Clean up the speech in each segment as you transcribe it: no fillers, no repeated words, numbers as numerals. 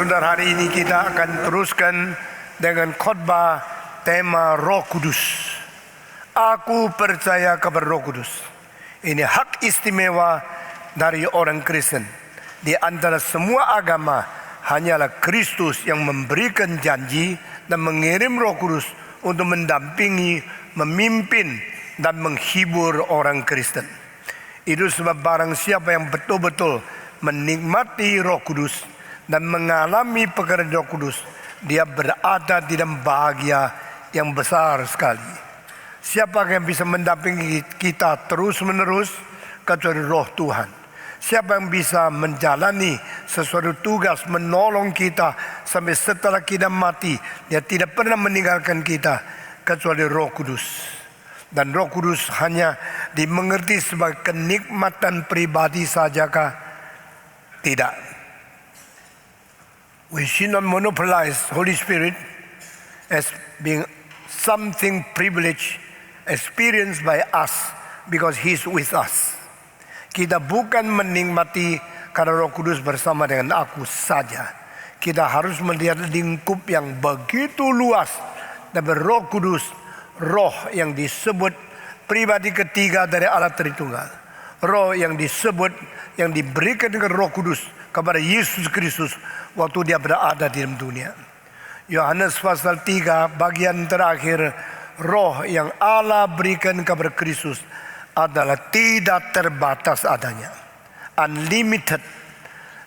Saudara-saudara, hari ini kita akan teruskan dengan khotbah tema Roh Kudus. Aku percaya kepada Roh Kudus. Ini hak istimewa dari orang Kristen. Di antara semua agama, hanyalah Kristus yang memberikan janji dan mengirim Roh Kudus untuk mendampingi, memimpin, dan menghibur orang Kristen. Itu sebab barang siapa yang betul-betul menikmati Roh Kudus dan mengalami pekerjaan Roh Kudus, dia berada di dalam bahagia yang besar sekali. Siapa yang bisa mendampingi kita terus-menerus kecuali Roh Tuhan? Siapa yang bisa menjalani sesuatu tugas menolong kita sampai setelah kita mati? Dia tidak pernah meninggalkan kita kecuali Roh Kudus. Dan Roh Kudus hanya dimengerti sebagai kenikmatan pribadi sajakah? Tidak. We should not monopolize Holy Spirit as being something privileged experienced by us because He's with us. Kita bukan menikmati karena Roh Kudus bersama dengan aku saja. Kita harus melihat lingkup yang begitu luas dan Roh Kudus, Roh yang disebut pribadi ketiga dari Allah Tritunggal. Roh yang disebut, yang diberikan dengan Roh Kudus kepada Yesus Kristus waktu dia berada di dalam dunia. Yohanes pasal 3 bagian terakhir, roh yang Allah berikan kepada Kristus adalah tidak terbatas adanya. Unlimited,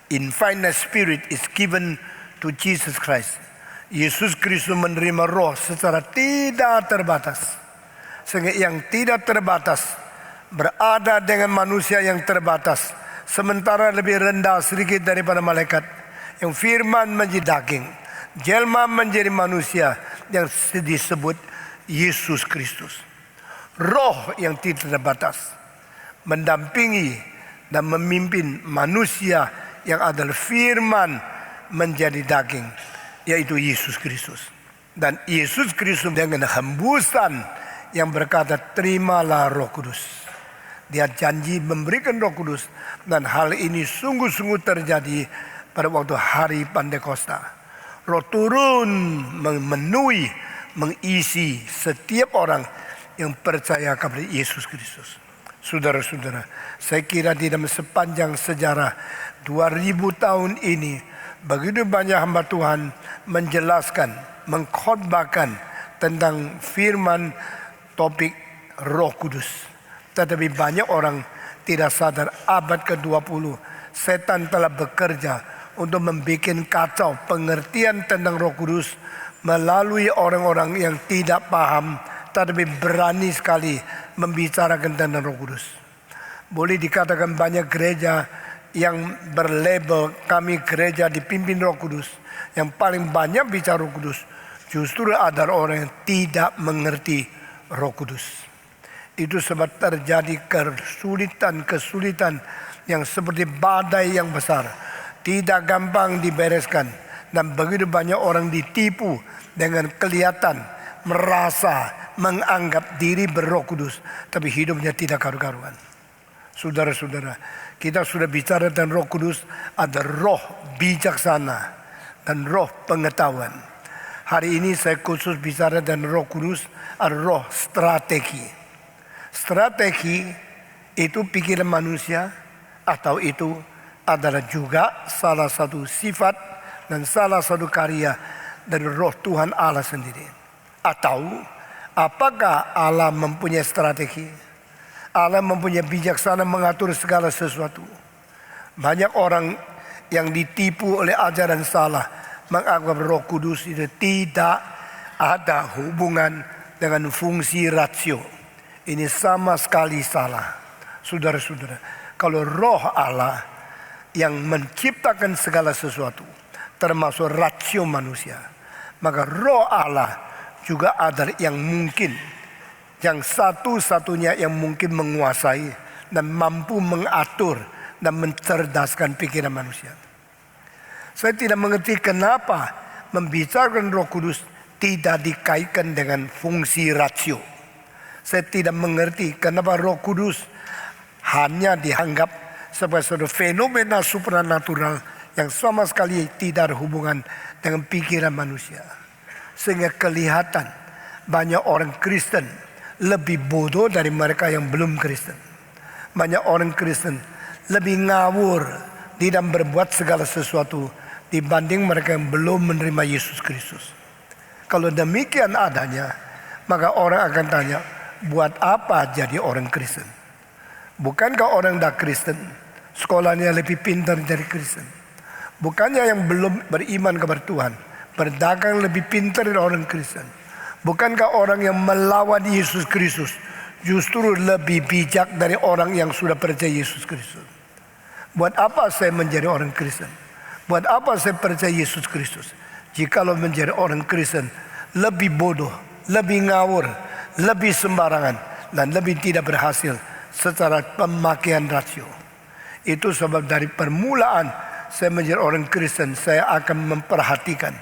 infinite spirit is given to Jesus Christ. Yesus Kristus menerima roh secara tidak terbatas. Sehingga yang tidak terbatas berada dengan manusia yang terbatas, sementara lebih rendah sedikit daripada malaikat. Yang firman menjadi daging, jelma menjadi manusia yang disebut Yesus Kristus. Roh yang tidak terbatas mendampingi dan memimpin manusia yang adalah firman menjadi daging, yaitu Yesus Kristus. Dan Yesus Kristus dengan hembusan yang berkata, terimalah Roh Kudus. Dia janji memberikan Roh Kudus, dan hal ini sungguh-sungguh terjadi pada waktu hari Pantekosta. Roh turun memenuhi, mengisi setiap orang yang percaya kepada Yesus Kristus. Saudara-saudara, saya kira di dalam sepanjang sejarah 2000 tahun ini, begitu banyak hamba Tuhan menjelaskan, mengkhotbahkan tentang firman topik Roh Kudus. Tetapi banyak orang tidak sadar abad ke-20 setan telah bekerja untuk membuat kacau pengertian tentang Roh Kudus melalui orang-orang yang tidak paham tetapi berani sekali membicarakan tentang Roh Kudus. Boleh dikatakan banyak gereja yang berlabel kami gereja dipimpin Roh Kudus, yang paling banyak bicara Roh Kudus justru adalah orang yang tidak mengerti Roh Kudus. Itu sebab terjadi kesulitan yang seperti badai yang besar, tidak gampang dibereskan, dan begitu banyak orang ditipu dengan kelihatan, merasa, menganggap diri berRoh Kudus, tapi hidupnya tidak karu-karuan. Saudara-saudara, kita sudah bicara tentang Roh Kudus, ada roh bijaksana dan roh pengetahuan. Hari ini saya khusus bicara tentang Roh Kudus, ada roh strategi. Strategi itu pikiran manusia, atau itu adalah juga salah satu sifat dan salah satu karya dari Roh Tuhan Allah sendiri. Atau apakah Allah mempunyai strategi? Allah mempunyai bijaksana mengatur segala sesuatu. Banyak orang yang ditipu oleh ajaran salah menganggap Roh Kudus itu tidak ada hubungan dengan fungsi rasio. Ini sama sekali salah. Saudara-saudara, kalau roh Allah yang menciptakan segala sesuatu, termasuk rasio manusia, maka roh Allah juga ada yang mungkin, yang satu-satunya yang mungkin menguasai dan mampu mengatur dan mencerdaskan pikiran manusia. Saya tidak mengerti kenapa membicarakan Roh Kudus tidak dikaitkan dengan fungsi rasio. Saya tidak mengerti kenapa Roh Kudus hanya dianggap sebagai suatu fenomena supranatural yang sama sekali tidak ada hubungan dengan pikiran manusia. Sehingga kelihatan banyak orang Kristen lebih bodoh dari mereka yang belum Kristen. Banyak orang Kristen lebih ngawur tidak berbuat segala sesuatu dibanding mereka yang belum menerima Yesus Kristus. Kalau demikian adanya, maka orang akan tanya, buat apa jadi orang Kristen? Bukankah orang dah Kristen sekolahnya lebih pintar dari Kristen? Bukannya yang belum beriman kepada Tuhan berdagang lebih pintar dari orang Kristen? Bukankah orang yang melawan Yesus Kristus justru lebih bijak dari orang yang sudah percaya Yesus Kristus? Buat apa saya menjadi orang Kristen? Buat apa saya percaya Yesus Kristus? Jikalau menjadi orang Kristen lebih bodoh, lebih ngawur, lebih sembarangan, dan lebih tidak berhasil secara pemakaian rasio. Itu sebab dari permulaan saya menjadi orang Kristen, saya akan memperhatikan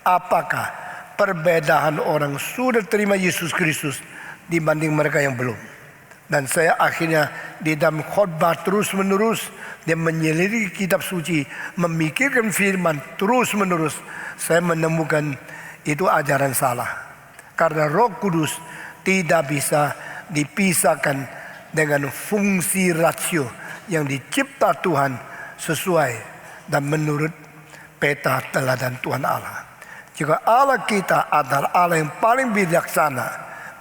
apakah perbedaan orang sudah terima Yesus Kristus dibanding mereka yang belum. Dan saya akhirnya di dalam khotbah terus menerus, dia menyelidiki kitab suci, memikirkan firman terus menerus, saya menemukan itu ajaran salah. Karena Roh Kudus tidak bisa dipisahkan dengan fungsi rasio yang dicipta Tuhan sesuai dan menurut peta teladan Tuhan Allah. Jika Allah kita adalah Allah yang paling bijaksana,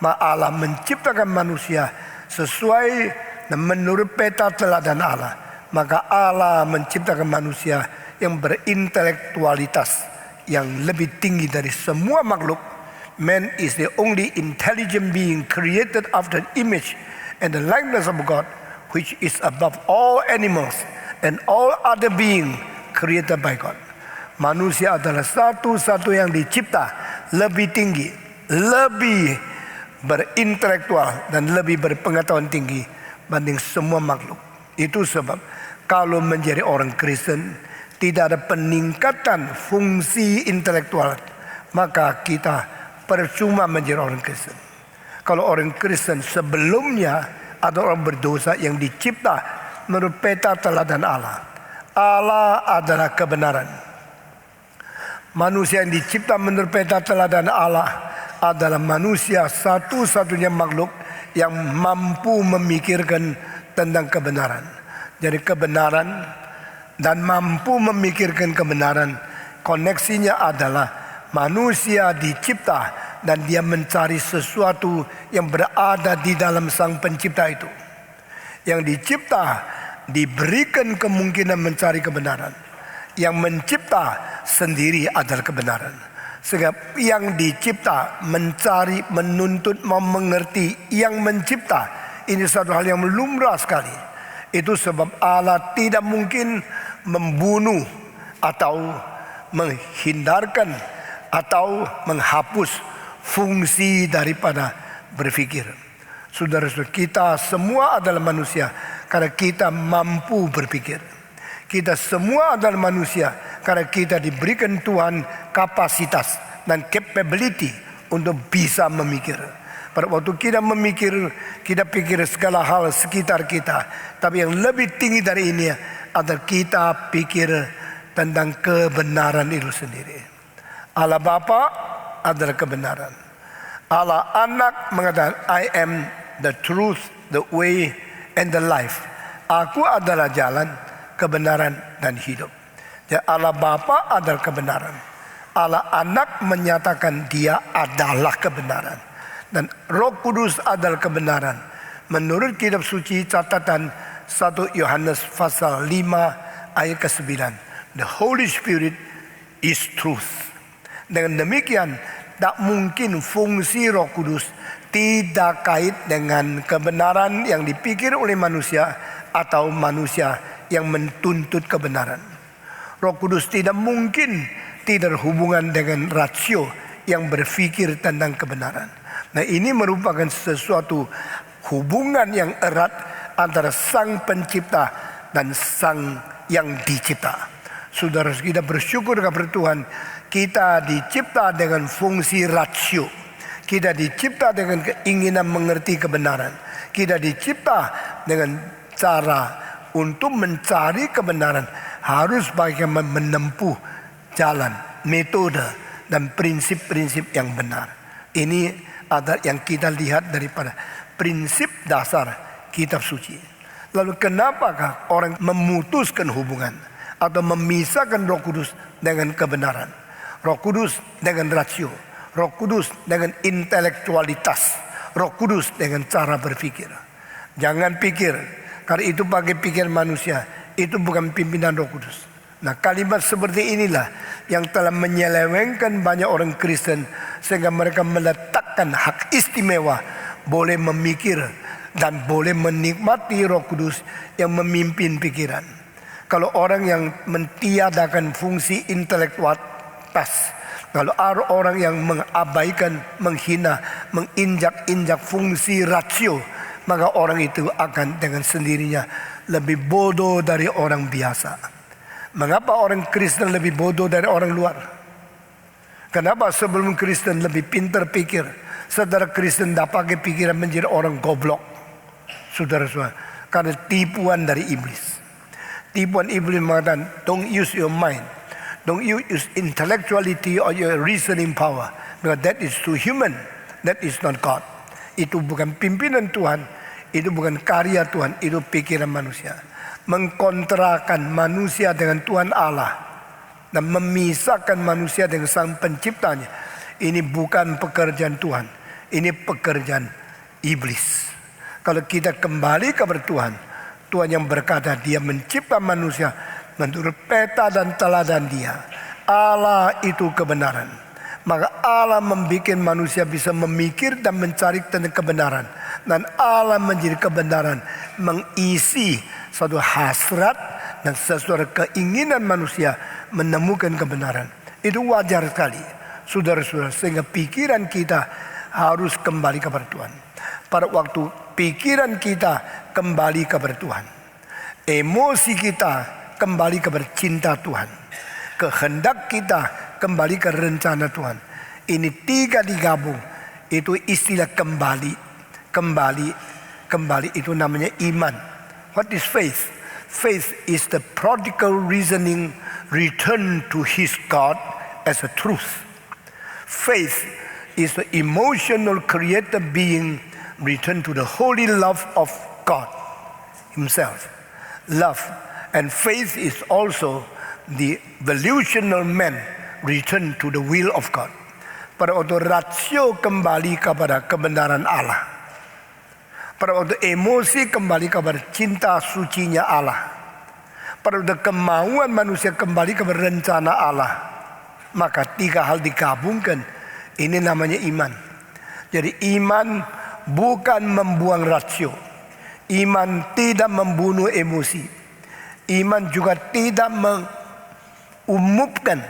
maka Allah menciptakan manusia sesuai dan menurut peta teladan Allah. Maka Allah menciptakan manusia yang berintelektualitas yang lebih tinggi dari semua makhluk. Man is the only intelligent being created after image and the likeness of God, which is above all animals and all other being created by God. Manusia adalah satu-satu yang dicipta lebih tinggi, lebih berintelektual dan lebih berpengetahuan tinggi banding semua makhluk. Itu sebab kalau menjadi orang Kristen tidak ada peningkatan fungsi intelektual, maka kita percuma menjadi orang Kristen. Kalau orang Kristen sebelumnya ada orang berdosa yang dicipta menurut peta teladan Allah. Allah adalah kebenaran. Manusia yang dicipta menurut peta teladan Allah adalah manusia satu-satunya makhluk yang mampu memikirkan tentang kebenaran. Jadi kebenaran dan mampu memikirkan kebenaran, koneksinya adalah manusia dicipta dan dia mencari sesuatu yang berada di dalam sang pencipta itu. Yang dicipta diberikan kemungkinan mencari kebenaran. Yang mencipta sendiri adalah kebenaran. Sebab yang dicipta mencari, menuntut, mau mengerti yang mencipta. Ini satu hal yang lumrah sekali. Itu sebab Allah tidak mungkin membunuh atau menghindarkan atau menghapus fungsi daripada berpikir. Saudara-saudara, kita semua adalah manusia karena kita mampu berpikir. Kita semua adalah manusia karena kita diberikan Tuhan kapasitas dan capability untuk bisa memikir. Pada waktu kita memikir, kita pikir segala hal sekitar kita. Tapi yang lebih tinggi dari ini adalah kita pikir tentang kebenaran itu sendiri. Allah Bapa adalah kebenaran. Allah Anak mengatakan, I am the truth, the way, and the life. Aku adalah jalan, kebenaran, dan hidup. Jadi Allah Bapa adalah kebenaran. Allah Anak menyatakan dia adalah kebenaran. Dan Roh Kudus adalah kebenaran. Menurut kitab suci catatan 1 Yohanes pasal 5 ayat ke-9. The Holy Spirit is truth. Dengan demikian, tak mungkin fungsi Roh Kudus tidak kait dengan kebenaran yang dipikir oleh manusia atau manusia yang menuntut kebenaran. Roh Kudus tidak mungkin tidak berhubungan dengan rasio yang berpikir tentang kebenaran. Nah, ini merupakan sesuatu hubungan yang erat antara sang pencipta dan sang yang dicipta. Saudara, kita bersyukur kepada Tuhan, kita dicipta dengan fungsi rasio. Kita dicipta dengan keinginan mengerti kebenaran. Kita dicipta dengan cara untuk mencari kebenaran harus bagaimana menempuh jalan, metode, dan prinsip-prinsip yang benar. Ini adalah yang kita lihat daripada prinsip dasar kitab suci. Lalu kenapakah orang memutuskan hubungan atau memisahkan Roh Kudus dengan kebenaran, Roh Kudus dengan rasio, Roh Kudus dengan intelektualitas, Roh Kudus dengan cara berpikir? Jangan pikir karena itu pakai pikir manusia, itu bukan pimpinan Roh Kudus. Nah, kalimat seperti inilah yang telah menyelewengkan banyak orang Kristen sehingga mereka meletakkan hak istimewa boleh memikir dan boleh menikmati Roh Kudus yang memimpin pikiran. Kalau orang yang mentiadakan fungsi intelektualitas, kalau orang yang mengabaikan, menghina, menginjak-injak fungsi rasio, maka orang itu akan dengan sendirinya lebih bodoh dari orang biasa. Mengapa orang Kristen lebih bodoh dari orang luar? Kenapa sebelum Kristen lebih pintar pikir, saudara Kristen tidak pakai pikiran menjadi orang goblok? Saudara-saudara, karena tipuan dari iblis. Tipuan iblis mengatakan, don't use your mind, don't use intellectuality or your reasoning power, because that is too human, that is not God. Itu bukan pimpinan Tuhan, itu bukan karya Tuhan, itu pikiran manusia. Mengkontrakan manusia dengan Tuhan Allah dan memisahkan manusia dengan Sang Penciptanya. Ini bukan pekerjaan Tuhan, ini pekerjaan iblis. Kalau kita kembali kepada Tuhan, Tuhan yang berkata Dia mencipta manusia menurut peta dan teladan Dia. Allah itu kebenaran. Maka Allah membuat manusia bisa memikir dan mencari tentang kebenaran. Dan Allah menjadi kebenaran, mengisi suatu hasrat dan sesuatu keinginan manusia menemukan kebenaran. Itu wajar sekali, saudara-saudara, sehingga pikiran kita harus kembali kepada Tuhan. Pada waktu pikiran kita kembali kepada Tuhan, emosi kita kembali kepada cinta Tuhan, kehendak kita kembali ke rencana Tuhan. Ini tiga digabung, itu istilah kembali itu namanya iman. What is faith? Faith is the prodigal reasoning return to his God as a truth. Faith is the emotional created being return to the holy love of God Himself. Love and faith is also the volitional man return to the will of God. Pada waktu rasio kembali kepada kebenaran Allah. Pada waktu emosi kembali kepada cinta sucinya Allah. Pada waktu kemauan manusia kembali kepada rencana Allah. Maka tiga hal digabungkan, ini namanya iman. Jadi iman bukan membuang rasio. Iman tidak membunuh emosi. Iman juga tidak mengumumkan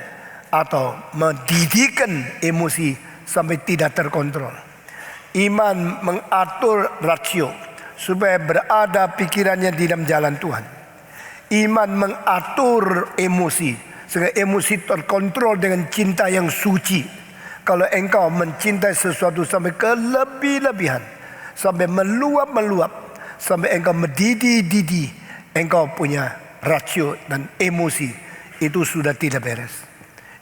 atau mendidikkan emosi sampai tidak terkontrol. Iman mengatur rasio supaya berada pikirannya di dalam jalan Tuhan. Iman mengatur emosi sehingga emosi terkontrol dengan cinta yang suci. Kalau engkau mencintai sesuatu sampai kelebih-lebihan, sampai meluap-meluap, sampai engkau mendidih-didih, engkau punya rasio dan emosi itu sudah tidak beres.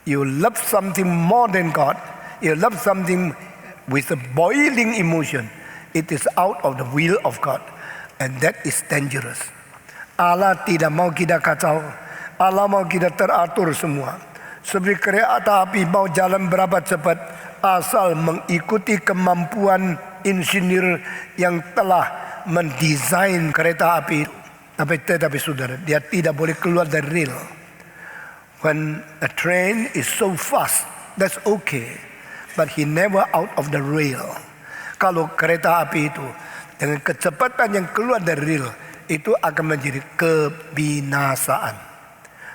You love something more than God. You love something with a boiling emotion. It is out of the will of God, and that is dangerous. Allah tidak mau kita kacau. Allah mau kita teratur semua. Seperti kereta api mau jalan berapa cepat, asal mengikuti kemampuan insinyur yang telah mendesain kereta api. Tetapi saudara, dia tidak boleh keluar dari rel. When a train is so fast, that's okay. But he never out of the rail. Kalau kereta api itu dengan kecepatan yang keluar dari rel, itu akan menjadi kebinasaan.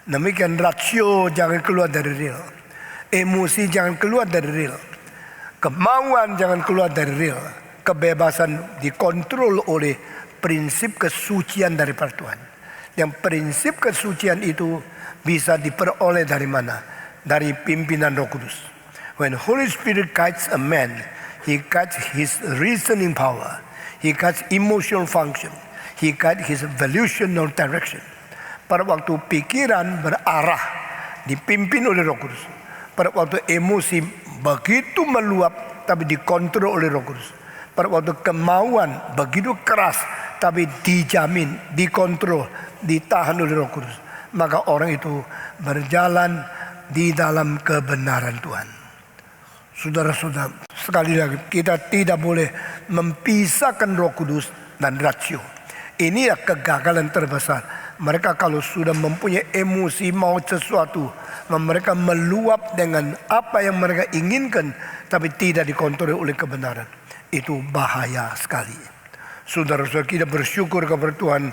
Demikian rasio jangan keluar dari rel. Emosi jangan keluar dari rel. Kemauan jangan keluar dari rel. Kebebasan dikontrol oleh prinsip kesucian daripada Tuhan. Yang prinsip kesucian itu bisa diperoleh dari mana? Dari pimpinan Roh Kudus. When Holy Spirit guides a man, He guides his reasoning power, He guides emotional function, He guides his volitional direction. Pada waktu pikiran berarah, dipimpin oleh Roh Kudus. Pada waktu emosi begitu meluap, tapi dikontrol oleh Roh Kudus. Pada waktu kemauan begitu keras, tapi dijamin, dikontrol, ditahan oleh Roh Kudus. Maka orang itu berjalan di dalam kebenaran Tuhan. Saudara-saudara, sekali lagi kita tidak boleh memisahkan Roh Kudus dan rasio. Ini kegagalan terbesar. Mereka kalau sudah mempunyai emosi mau sesuatu, mereka meluap dengan apa yang mereka inginkan, tapi tidak dikontrol oleh kebenaran. Itu bahaya sekali. Saudara-saudara, kita bersyukur kepada Tuhan.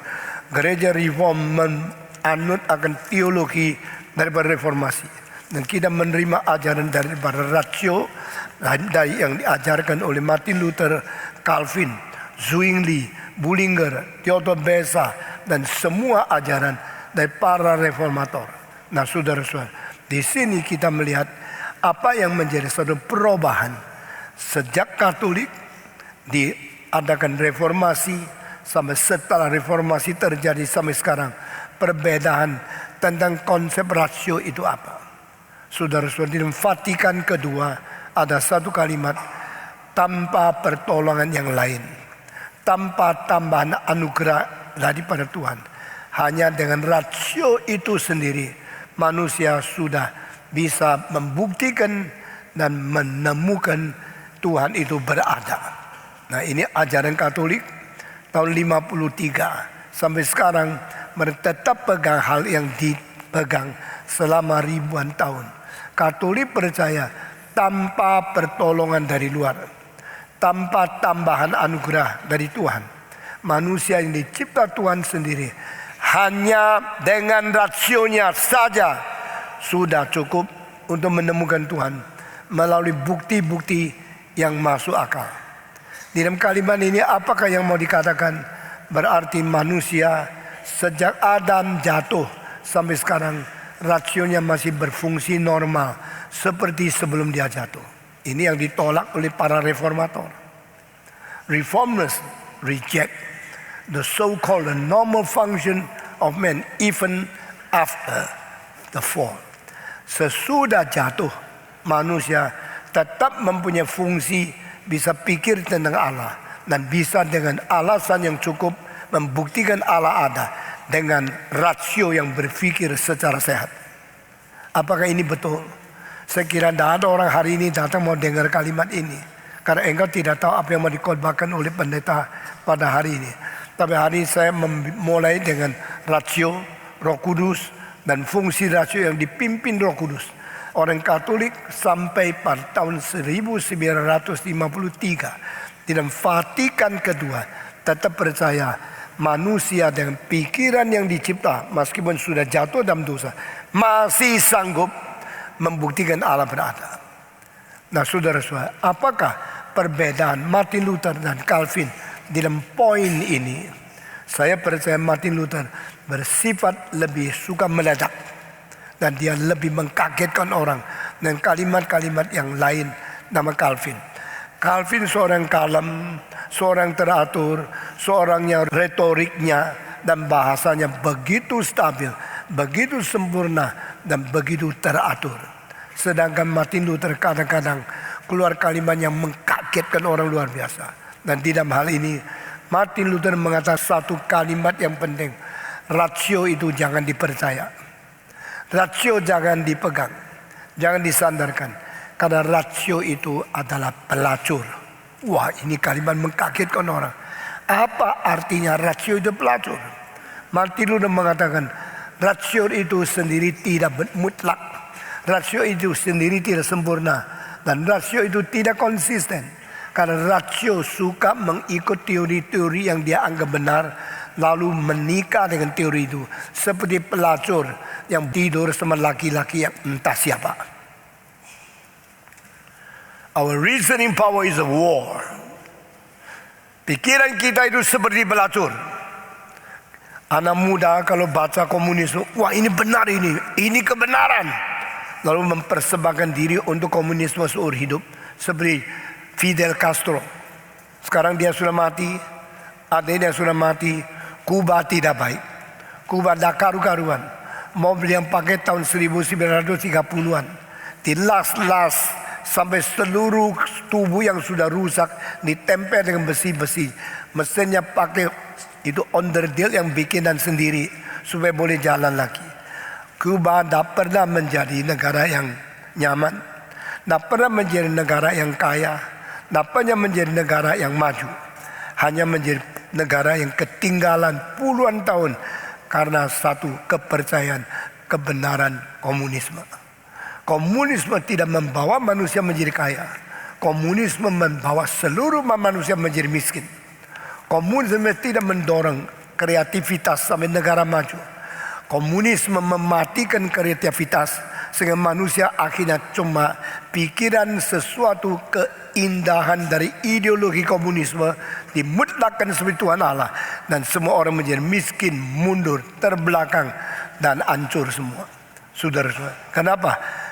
Gereja Reform menganut akan teologi daripada reformasi. Dan kita menerima ajaran daripada rasio dari yang diajarkan oleh Martin Luther, Calvin, Zwingli, Bullinger, Theodor Beza, dan semua ajaran dari para reformator. Nah, saudara-saudara, di sini kita melihat apa yang menjadi satu perubahan sejak Katolik diadakan reformasi sampai setelah reformasi terjadi sampai sekarang. Perbedaan tentang konsep rasio itu apa? Saudara-saudara, di Vatikan kedua ada satu kalimat, tanpa pertolongan yang lain, tanpa tambahan anugerah daripada Tuhan, hanya dengan rasio itu sendiri manusia sudah bisa membuktikan dan menemukan Tuhan itu berada. Nah, ini ajaran Katolik tahun 53 sampai sekarang mereka tetap pegang hal yang dipegang selama ribuan tahun. Katolik percaya tanpa pertolongan dari luar, tanpa tambahan anugerah dari Tuhan, manusia yang dicipta Tuhan sendiri hanya dengan rasionya saja sudah cukup untuk menemukan Tuhan melalui bukti-bukti yang masuk akal. Di dalam kalimat ini apakah yang mau dikatakan? Berarti manusia sejak Adam jatuh sampai sekarang rasionya masih berfungsi normal seperti sebelum dia jatuh. Ini yang ditolak oleh para reformator. Reformers reject the so-called normal function of man even after the fall. Sesudah jatuh, manusia tetap mempunyai fungsi bisa pikir tentang Allah dan bisa dengan alasan yang cukup membuktikan Allah ada dengan rasio yang berpikir secara sehat. Apakah ini betul? Saya kira tidak ada orang hari ini datang mau dengar kalimat ini, karena engkau tidak tahu apa yang mau dikhotbahkan oleh pendeta pada hari ini. Tapi hari ini saya memulai dengan rasio Roh Kudus dan fungsi rasio yang dipimpin Roh Kudus. Orang Katolik sampai pada tahun 1953 di dalam Vatikan kedua tetap percaya manusia dengan pikiran yang dicipta meskipun sudah jatuh dalam dosa masih sanggup membuktikan Allah berada. Nah, saudara-saudara, apakah perbedaan Martin Luther dan Calvin di dalam poin ini? Saya percaya Martin Luther bersifat lebih suka meledak dan dia lebih mengkagetkan orang dengan kalimat-kalimat yang lain nama Calvin. Calvin seorang kalem, seorang teratur, seorang yang retoriknya dan bahasanya begitu stabil, begitu sempurna dan begitu teratur. Sedangkan Martin Luther kadang-kadang keluar kalimat yang mengkagetkan orang luar biasa. Dan di dalam hal ini Martin Luther mengatakan satu kalimat yang penting, rasio itu jangan dipercaya, rasio jangan dipegang, jangan disandarkan. Karena rasio itu adalah pelacur. Wah, ini kalimat mengkagetkan orang. Apa artinya rasio itu pelacur? Martin Luther mengatakan rasio itu sendiri tidak mutlak. Rasio itu sendiri tidak sempurna. Dan rasio itu tidak konsisten. Karena rasio suka mengikut teori-teori yang dia anggap benar, lalu menikah dengan teori itu. Seperti pelacur yang tidur sama laki-laki yang entah siapa. Our reasoning power is a war. Pikiran kita itu seperti pelacur. Anak muda kalau baca komunisme, wah ini benar ini kebenaran. Lalu mempersembahkan diri untuk komunisme seumur hidup. Seperti Fidel Castro. Sekarang dia sudah mati, adiknya sudah mati. Kuba tidak baik. Kuba dah karu-karuan. Mobil yang pakai tahun 1930-an. Dilas-las sampai seluruh tubuh yang sudah rusak ditempel dengan besi-besi. Mesinnya pakai itu onderdil yang bikinan sendiri supaya boleh jalan lagi. Kuba tak pernah menjadi negara yang nyaman, tak pernah menjadi negara yang kaya, tak pernah menjadi negara yang maju. Hanya menjadi negara yang ketinggalan puluhan tahun karena satu kepercayaan kebenaran komunisme. Komunisme tidak membawa manusia menjadi kaya. Komunisme membawa seluruh manusia menjadi miskin. Komunisme tidak mendorong kreativitas sampai negara maju. Komunisme mematikan kreativitas sehingga manusia akhirnya cuma pikiran sesuatu keindahan dari ideologi komunisme dimutlakkan sebagai Tuhan Allah, dan semua orang menjadi miskin, mundur, terbelakang dan hancur semua. Saudara-saudara, kenapa?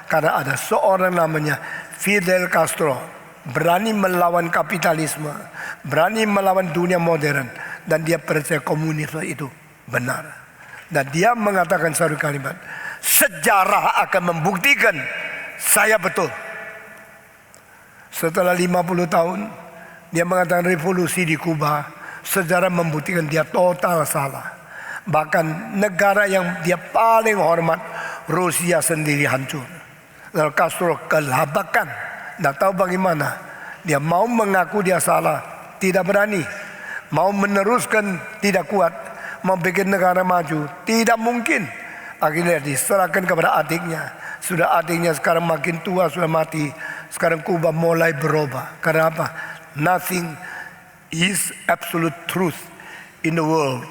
Karena ada seorang namanya Fidel Castro berani melawan kapitalisme, berani melawan dunia modern, dan dia percaya komunisme itu benar. Dan dia mengatakan satu kalimat, sejarah akan membuktikan saya betul. Setelah 50 tahun, dia mengatakan revolusi di Kuba, sejarah membuktikan dia total salah. Bahkan negara yang dia paling hormat, Rusia sendiri hancur. Lalu Castro kelabakan, tidak tahu bagaimana. Dia mau mengaku dia salah, tidak berani. Mau meneruskan, tidak kuat. Mau bikin negara maju, tidak mungkin. Akhirnya diserahkan kepada adiknya. Sudah adiknya sekarang makin tua, sudah mati. Sekarang Kuba mulai berubah. Karena apa? Nothing is absolute truth in the world.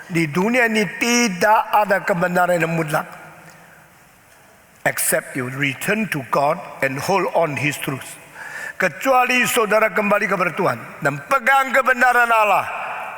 Di dunia ini tidak ada kebenaran yang mutlak, except you return to God and hold on His truth. Kecuali saudara kembali kepada Tuhan dan pegang kebenaran Allah,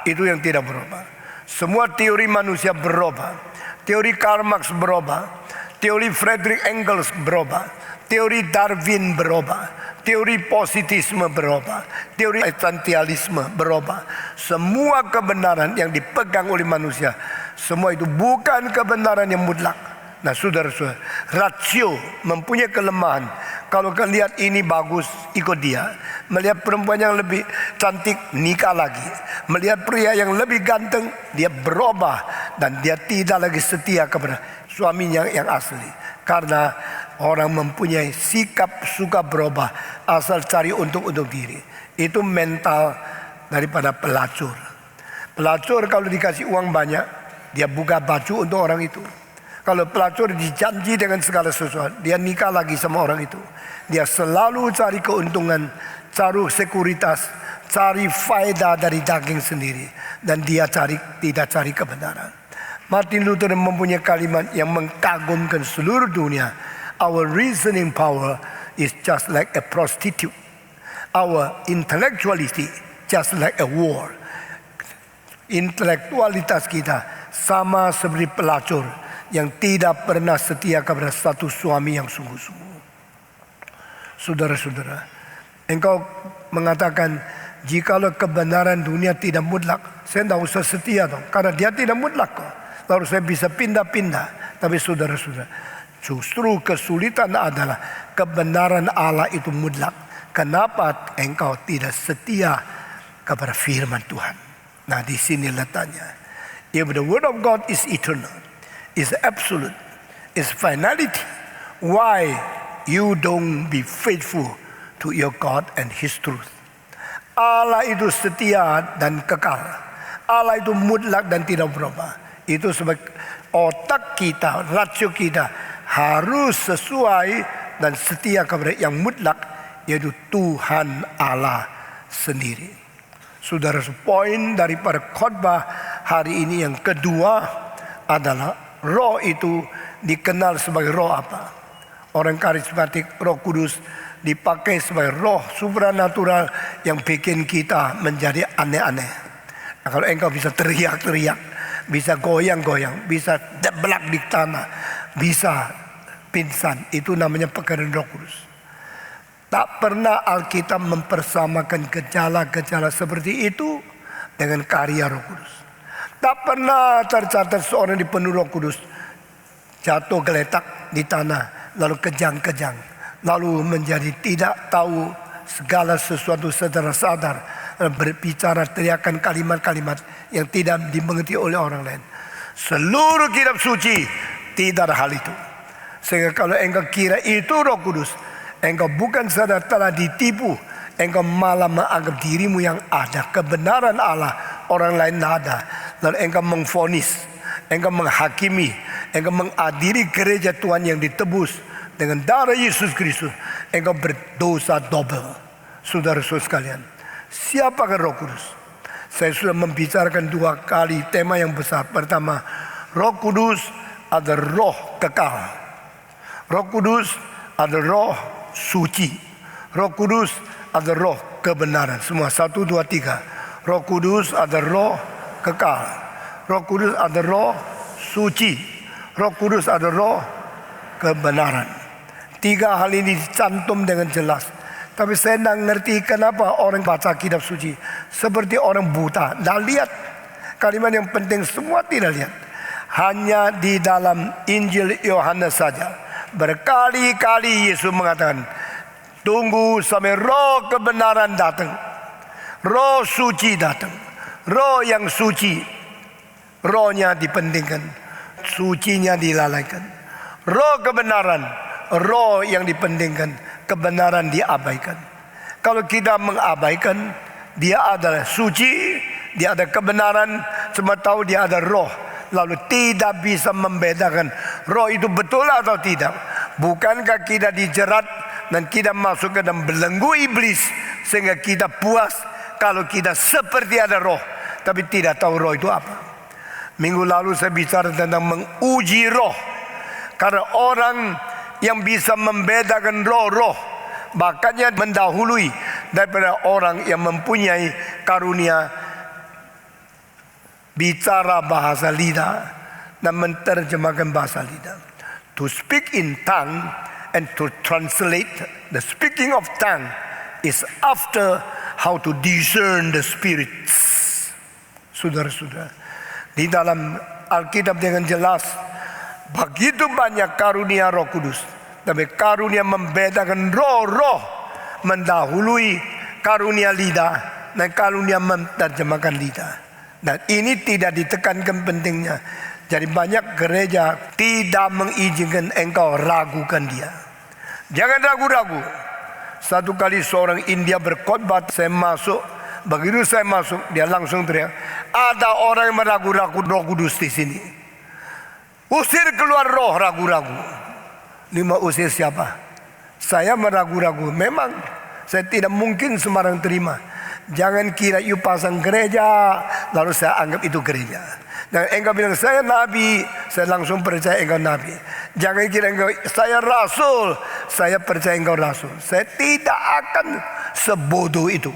itu yang tidak berubah. Semua teori manusia berubah. Teori Karl Marx berubah. Teori Friedrich Engels berubah. Teori Darwin berubah. Teori positisme berubah. Teori essentialisme berubah. Semua kebenaran yang dipegang oleh manusia, semua itu bukan kebenaran yang mutlak. Nah, saudara-saudara, rasio mempunyai kelemahan. Kalau kalian lihat ini bagus, ikut dia. Melihat perempuan yang lebih cantik, nikah lagi. Melihat pria yang lebih ganteng, dia berubah. Dan dia tidak lagi setia kepada suaminya yang asli. Karena orang mempunyai sikap suka berubah, asal cari untuk diri. Itu mental daripada pelacur. Pelacur kalau dikasih uang banyak, dia buka baju untuk orang itu. Kalau pelacur dijanji dengan segala sesuatu, dia nikah lagi sama orang itu. Dia selalu cari keuntungan, cari sekuritas, cari faedah dari daging sendiri. Dan dia tidak cari kebenaran. Martin Luther mempunyai kalimat yang mengagumkan seluruh dunia. Our reasoning power is just like a prostitute. Our intellectuality just like a war. Intelektualitas kita sama seperti pelacur yang tidak pernah setia kepada satu suami yang sungguh-sungguh. Saudara-saudara, engkau mengatakan jikalau kebenaran dunia tidak mutlak, saya tidak usah setia dong, karena dia tidak mutlak kok. Lalu saya bisa pindah-pindah. Tapi saudara-saudara, justru kesulitan adalah kebenaran Allah itu mutlak. Kenapa engkau tidak setia kepada firman Tuhan? Nah, di sini letaknya. If the word of God is eternal, is absolute, is finality, why you don't be faithful to your God and His truth? Allah itu setia dan kekal. Allah itu mutlak dan tidak berubah. Itu sebab otak kita, rasio kita harus sesuai dan setia kepada yang mutlak, yaitu Tuhan Allah sendiri. Saudara, poin daripada khotbah hari ini yang kedua adalah roh itu dikenal sebagai roh apa? Orang karismatik, Roh Kudus dipakai sebagai roh supranatural yang bikin kita menjadi aneh-aneh. Nah, kalau engkau bisa teriak-teriak, bisa goyang-goyang, bisa deblak di tanah, bisa pingsan, itu namanya pekerjaan Roh Kudus. Tak pernah Alkitab mempersamakan gejala-gejala seperti itu dengan karya Roh Kudus. Tak pernah tercatat seorang dipenuhi Roh Kudus jatuh geletak di tanah, lalu kejang-kejang, lalu menjadi tidak tahu segala sesuatu secara sadar, berbicara teriakan kalimat-kalimat yang tidak dimengerti oleh orang lain. Seluruh kitab suci tidak ada hal itu. Sehingga kalau engkau kira itu Roh Kudus, engkau bukan sadar telah ditipu, engkau malah menganggap dirimu yang ada kebenaran Allah, orang lain tidak ada. Lalu engkau mengvonis, engkau menghakimi, engkau mengadili gereja Tuhan yang ditebus dengan darah Yesus Kristus. Engkau berdosa double. Saudara-saudara sekalian, siapakah Roh Kudus? Saya sudah membicarakan 2 kali tema yang besar. Pertama, Roh Kudus adalah roh kekal. Roh Kudus adalah roh suci. Roh Kudus adalah roh kebenaran. Semua 1, 2, 3. Roh Kudus adalah roh kekal. Roh Kudus adalah roh suci. Roh Kudus adalah roh kebenaran. 3 hal ini dicantum dengan jelas. Tapi saya tidak ngerti kenapa orang baca kitab suci seperti orang buta. Tidak lihat kalimat yang penting, semua tidak lihat. Hanya di dalam Injil Yohanes saja berkali-kali Yesus mengatakan, tunggu sampai roh kebenaran datang, roh suci datang. Roh yang suci, rohnya dipentingkan, sucinya dilalaikan. Roh kebenaran, roh yang dipentingkan, kebenaran diabaikan. Kalau kita mengabaikan, dia adalah suci, dia ada kebenaran, cuma tahu dia ada roh, lalu tidak bisa membedakan roh itu betul atau tidak. Bukankah kita dijerat dan kita masuk ke dalam belenggu iblis sehingga kita puas kalau kita seperti ada roh, tapi tidak tahu roh itu apa. Minggu lalu saya bicara tentang menguji roh. Karena orang yang bisa membedakan roh-roh, bahkannya mendahului daripada orang yang mempunyai karunia bicara bahasa lidah dan menerjemahkan bahasa lidah. To speak in tongue and to translate the speaking of tongue is after how to discern the spirits. Saudara-saudara, di dalam Alkitab dengan jelas begitu banyak karunia Roh Kudus, tapi karunia membedakan roh-roh mendahului karunia lidah dan karunia menerjemahkan lidah. Dan ini tidak ditekankan pentingnya. Jadi banyak gereja tidak mengizinkan engkau ragukan dia. Jangan ragu-ragu. Satu kali seorang India berkhotbah, saya masuk. Begitu saya masuk, dia langsung teriak, ada orang yang meragu-ragu Roh Kudus di sini. Usir keluar roh ragu-ragu. Ini mau usir siapa? Saya meragu-ragu. Memang saya tidak mungkin sembarang terima. Jangan kira you pasang gereja lalu saya anggap itu gereja. Dan engkau bilang saya nabi, saya langsung percaya engkau nabi. Jangan kira engkau saya rasul, saya percaya engkau rasul. Saya tidak akan sebodoh itu.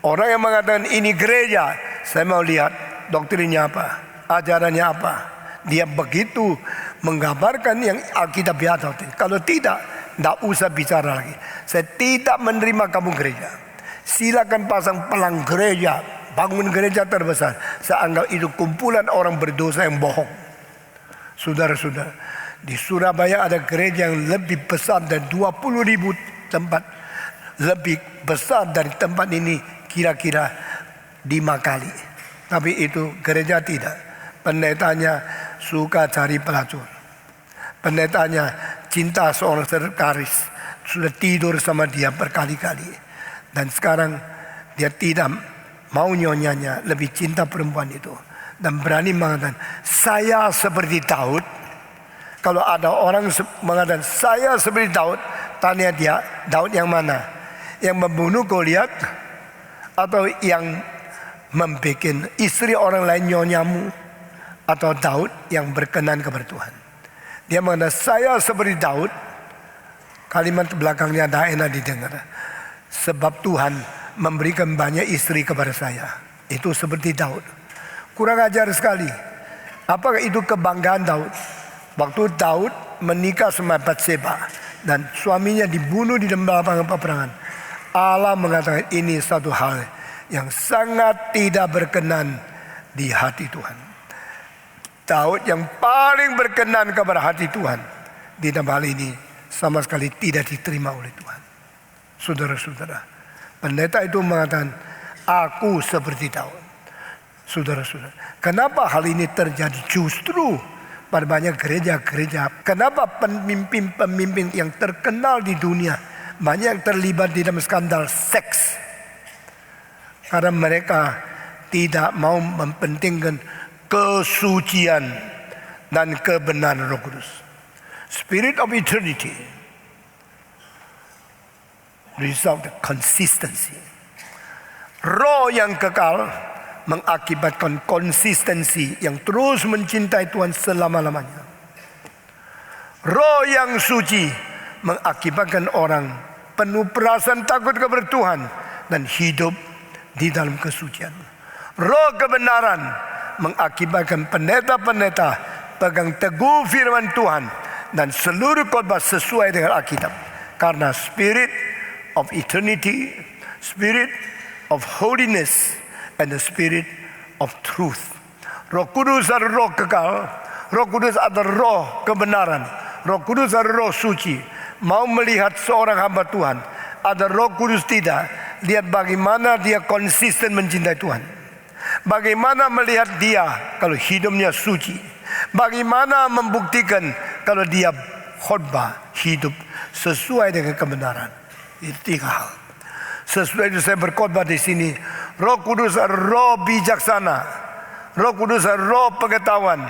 Orang yang mengatakan ini gereja, saya mau lihat doktrinnya apa, ajarannya apa. Dia begitu menggambarkan yang Alkitab atau tidak. Kalau tidak usah bicara lagi. Saya tidak menerima kamu gereja. Silakan pasang pelang gereja, bangun gereja terbesar. Saya anggap itu kumpulan orang berdosa yang bohong. Saudara-saudara, di Surabaya ada gereja yang lebih besar dari 20.000 tempat. Lebih besar dari tempat ini kira-kira 5 kali. Tapi itu gereja tidak. Pendetanya suka cari pelacur. Pendetanya cinta seorang sekretaris, sudah tidur sama dia berkali-kali. Dan sekarang dia tidak mau nyonyanya, lebih cinta perempuan itu. Dan berani mengatakan, saya seperti Daud. Kalau ada orang mengatakan, saya seperti Daud, tanya dia, Daud yang mana? Yang membunuh Goliat atau yang membuat istri orang lain nyonyamu? Atau Daud yang berkenan kepada Tuhan? Dia mengatakan, saya seperti Daud. Kalimat belakangnya tidak enak didengar. Sebab Tuhan memberikan banyak istri kepada saya. Itu seperti Daud. Kurang ajar sekali. Apakah itu kebanggaan Daud? Waktu Daud menikah sama Batseba dan suaminya dibunuh di dalam lapangan peperangan, Allah mengatakan ini satu hal yang sangat tidak berkenan di hati Tuhan. Daud yang paling berkenan kepada hati Tuhan, di dalam hal ini sama sekali tidak diterima oleh Tuhan. Saudara-saudara, pendeta itu mengatakan, aku seperti Daud. Saudara-saudara, kenapa hal ini terjadi justru pada banyak gereja-gereja? Kenapa pemimpin-pemimpin yang terkenal di dunia banyak yang terlibat di dalam skandal seks? Karena mereka tidak mau mempentingkan kesucian dan kebenaran Roh Kudus. Spirit of eternity result consistency. Roh yang kekal mengakibatkan konsistensi yang terus mencintai Tuhan selama-lamanya. Roh yang suci mengakibatkan orang penuh perasaan takut kepada Tuhan dan hidup di dalam kesucian. Roh kebenaran mengakibatkan pendeta-pendeta pegang teguh firman Tuhan dan seluruh khotbah sesuai dengan Alkitab. Karena spirit of eternity, spirit of holiness, and the spirit of truth. Roh Kudus adalah roh kekal, Roh Kudus adalah roh kebenaran, Roh Kudus adalah roh suci. Mau melihat seorang hamba Tuhan, ada Roh Kudus tidak, lihat bagaimana dia konsisten mencintai Tuhan. Bagaimana melihat dia kalau hidupnya suci. Bagaimana membuktikan kalau dia khotbah hidup sesuai dengan kebenaran. Itu 3 hal. Sesuai itu saya berkhotbah di sini. Roh Kudus adalah roh bijaksana, Roh Kudus adalah roh pengetahuan,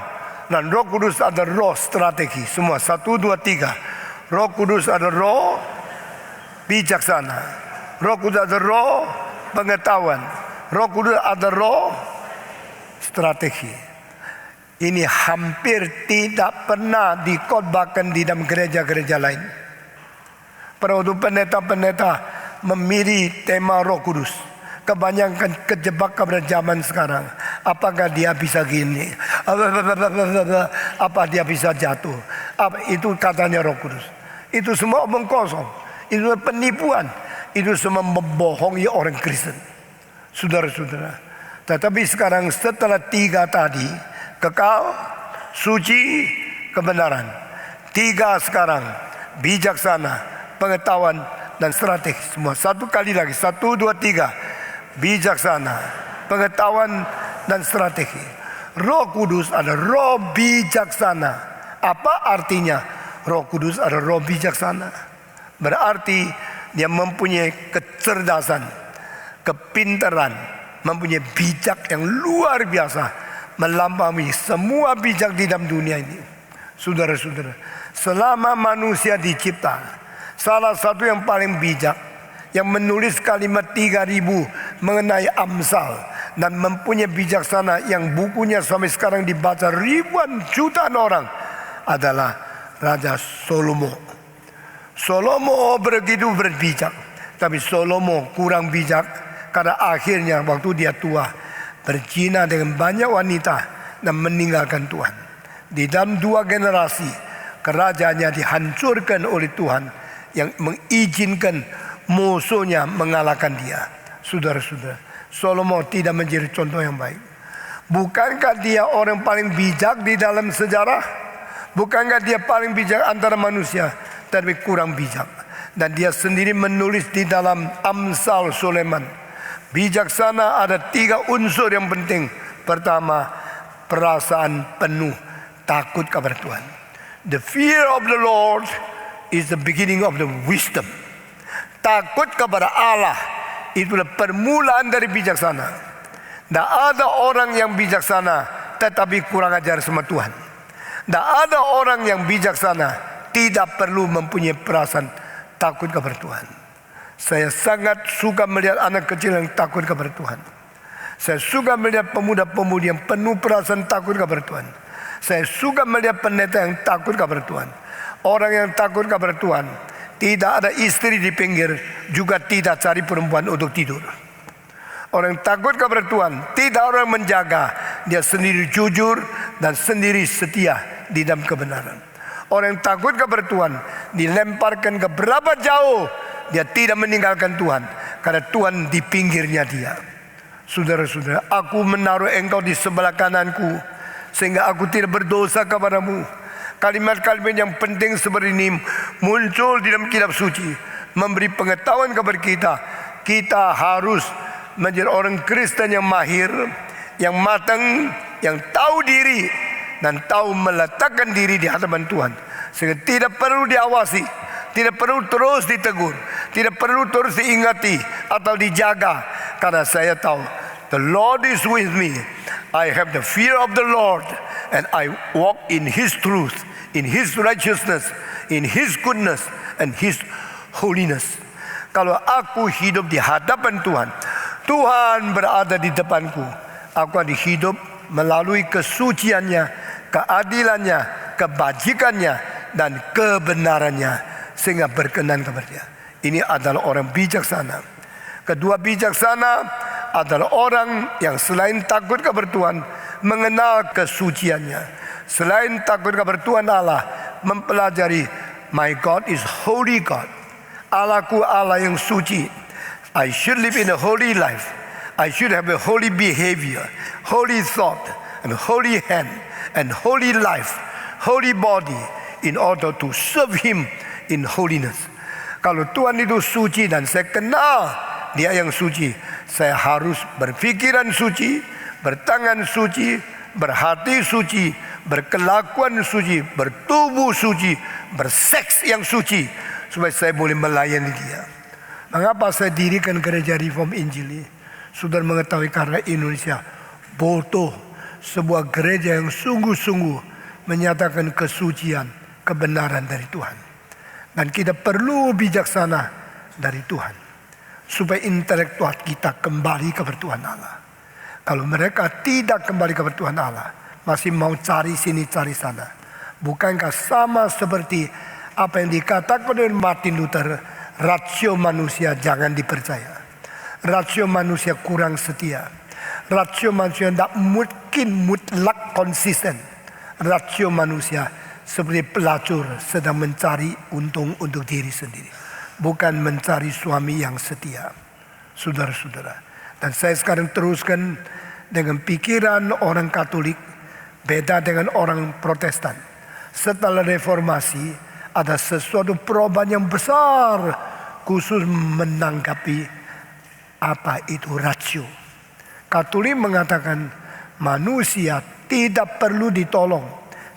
dan Roh Kudus adalah roh strategi. Semua 1, 2, 3. Roh Kudus adalah roh bijaksana, Roh Kudus adalah roh pengetahuan, Roh Kudus adalah roh strategi. Ini hampir tidak pernah dikhotbahkan di dalam gereja-gereja lain. Pada waktu pendeta-pendeta memilih tema Roh Kudus, kebanyakan kejebak kepada zaman sekarang. Apakah dia bisa gini? Apa dia bisa jatuh? Itu katanya Roh Kudus. Itu semua omong kosong. Itu penipuan. Itu semua membohongi orang Kristen. Saudara-saudara. Tetapi sekarang setelah 3 tadi, kekal, suci, kebenaran. 3 sekarang, bijaksana, pengetahuan, dan strategi. Semua 1 kali lagi. 1, 2, 3. Bijaksana, pengetahuan, dan strategi. Roh Kudus adalah roh bijaksana. Apa artinya? Roh Kudus adalah roh bijaksana. Berarti dia mempunyai kecerdasan, kepintaran, mempunyai bijak yang luar biasa, melampaui semua bijak di dalam dunia ini. Saudara-saudara, selama manusia dicipta, salah satu yang paling bijak, yang menulis kalimat 3000 mengenai Amsal dan mempunyai bijaksana yang bukunya sampai sekarang dibaca ribuan jutaan orang, adalah Raja Salomo. Salomo begitu berbijak, tapi Salomo kurang bijak karena akhirnya waktu dia tua berzina dengan banyak wanita dan meninggalkan Tuhan. Di dalam 2 generasi kerajaannya dihancurkan oleh Tuhan yang mengizinkan musuhnya mengalahkan dia. Saudara-saudara, Salomo tidak menjadi contoh yang baik. Bukankah dia orang paling bijak di dalam sejarah? Bukankah dia paling bijak antara manusia, tapi kurang bijak? Dan dia sendiri menulis di dalam Amsal Sulaiman, bijaksana ada 3 unsur yang penting. Pertama, perasaan penuh takut kepada Tuhan. The fear of the Lord is the beginning of the wisdom. Takut kepada Allah itulah permulaan dari bijaksana. Tidak ada orang yang bijaksana tetapi kurang ajar sama Tuhan. Tidak ada orang yang bijaksana tidak perlu mempunyai perasaan takut kepada Tuhan. Saya sangat suka melihat anak kecil yang takut kepada Tuhan. Saya suka melihat pemuda-pemudi yang penuh perasaan takut kepada Tuhan. Saya suka melihat pendeta yang takut kepada Tuhan. Orang yang takut kepada Tuhan tidak ada istri di pinggir, juga tidak cari perempuan untuk tidur. Orang yang takut kepada Tuhan tidak orang menjaga, dia sendiri jujur dan sendiri setia di dalam kebenaran. Orang yang takut kepada Tuhan dilemparkan ke berapa jauh, dia tidak meninggalkan Tuhan karena Tuhan di pinggirnya dia. Saudara-saudara, aku menaruh engkau di sebelah kananku sehingga aku tidak berdosa kepadamu. Kalimat-kalimat yang penting seperti ini muncul di dalam kitab suci, memberi pengetahuan kepada kita. Kita harus menjadi orang Kristen yang mahir, yang matang, yang tahu diri dan tahu meletakkan diri di hadapan Tuhan, sehingga tidak perlu diawasi, tidak perlu terus ditegur, tidak perlu terus diingati atau dijaga, karena saya tahu the Lord is with me. I have the fear of the Lord and I walk in His truth, in His righteousness, in His goodness and His holiness. Kalau aku hidup di hadapan Tuhan, Tuhan berada di depanku, aku akan hidup melalui kesuciannya, keadilannya, kebajikannya dan kebenarannya, sehingga berkenan kepada Dia. Ini adalah orang bijaksana. Kedua, bijaksana adalah orang yang selain takut kepada Tuhan, mengenal kesuciannya. Selain takut kepada Tuhan Allah, mempelajari, my God is holy God. Allahku Allah yang suci. I should live in a holy life. I should have a holy behavior, holy thought, and holy hand, and holy life, holy body, in order to serve Him in holiness. Kalau Tuhan itu suci dan saya kenal Dia yang suci, saya harus berpikiran suci, bertangan suci, berhati suci, berkelakuan suci, bertubuh suci, berseks yang suci, supaya saya boleh melayani Dia. Mengapa saya dirikan gereja Reform Injili? Sudah mengetahui karena Indonesia butuh sebuah gereja yang sungguh-sungguh menyatakan kesucian, kebenaran dari Tuhan. Dan kita perlu bijaksana dari Tuhan, supaya intelektual kita kembali kepada Tuhan Allah. Kalau mereka tidak kembali kepada Tuhan Allah, masih mau cari sini cari sana, bukankah sama seperti apa yang dikatakan oleh Martin Luther, rasio manusia jangan dipercaya, rasio manusia kurang setia, rasio manusia tidak mungkin mutlak konsisten, rasio manusia seperti pelacur sedang mencari untung untuk diri sendiri, bukan mencari suami yang setia. Saudara-saudara, dan saya sekarang teruskan dengan pikiran orang Katolik, beda dengan orang Protestan. Setelah reformasi ada sesuatu perubahan yang besar, khusus menanggapi apa itu rasio. Katolik mengatakan manusia tidak perlu ditolong,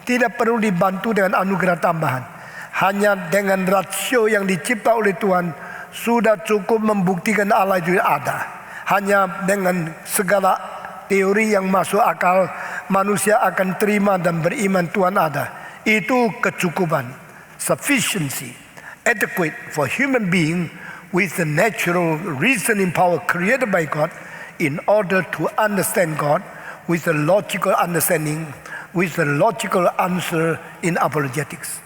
tidak perlu dibantu dengan anugerah tambahan. Hanya dengan rasio yang dicipta oleh Tuhan sudah cukup membuktikan Allah itu ada. Hanya dengan segala teori yang masuk akal, manusia akan terima dan beriman Tuhan ada. Itu kecukupan. Sufficiency, adequate for human being with the natural reasoning power created by God in order to understand God with a logical understanding, with a logical answer in apologetics.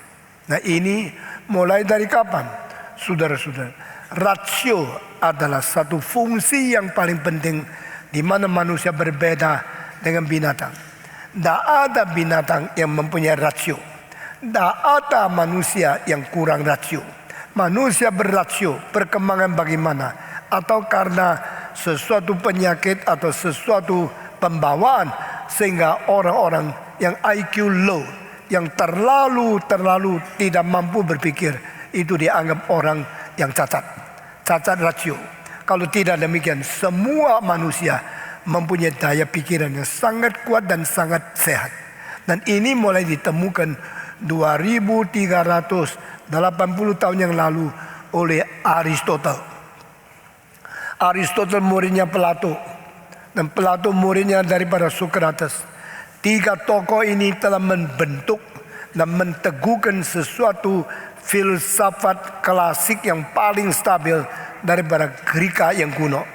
Nah, ini mulai dari kapan? Saudara-saudara, rasio adalah satu fungsi yang paling penting di mana manusia berbeda dengan binatang. Tidak ada binatang yang mempunyai rasio. Tidak ada manusia yang kurang rasio. Manusia berrasio, perkembangan bagaimana? Atau karena sesuatu penyakit atau sesuatu pembawaan, sehingga orang-orang yang IQ low, yang terlalu tidak mampu berpikir, itu dianggap orang yang cacat rasio. Kalau tidak demikian, semua manusia mempunyai daya pikiran yang sangat kuat dan sangat sehat. Dan ini mulai ditemukan 2380 tahun yang lalu oleh Aristotle. Aristotle muridnya Plato, dan Plato muridnya daripada Socrates. Tiga tokoh ini telah membentuk dan menteguhkan sesuatu filsafat klasik yang paling stabil daripada Greka yang kuno.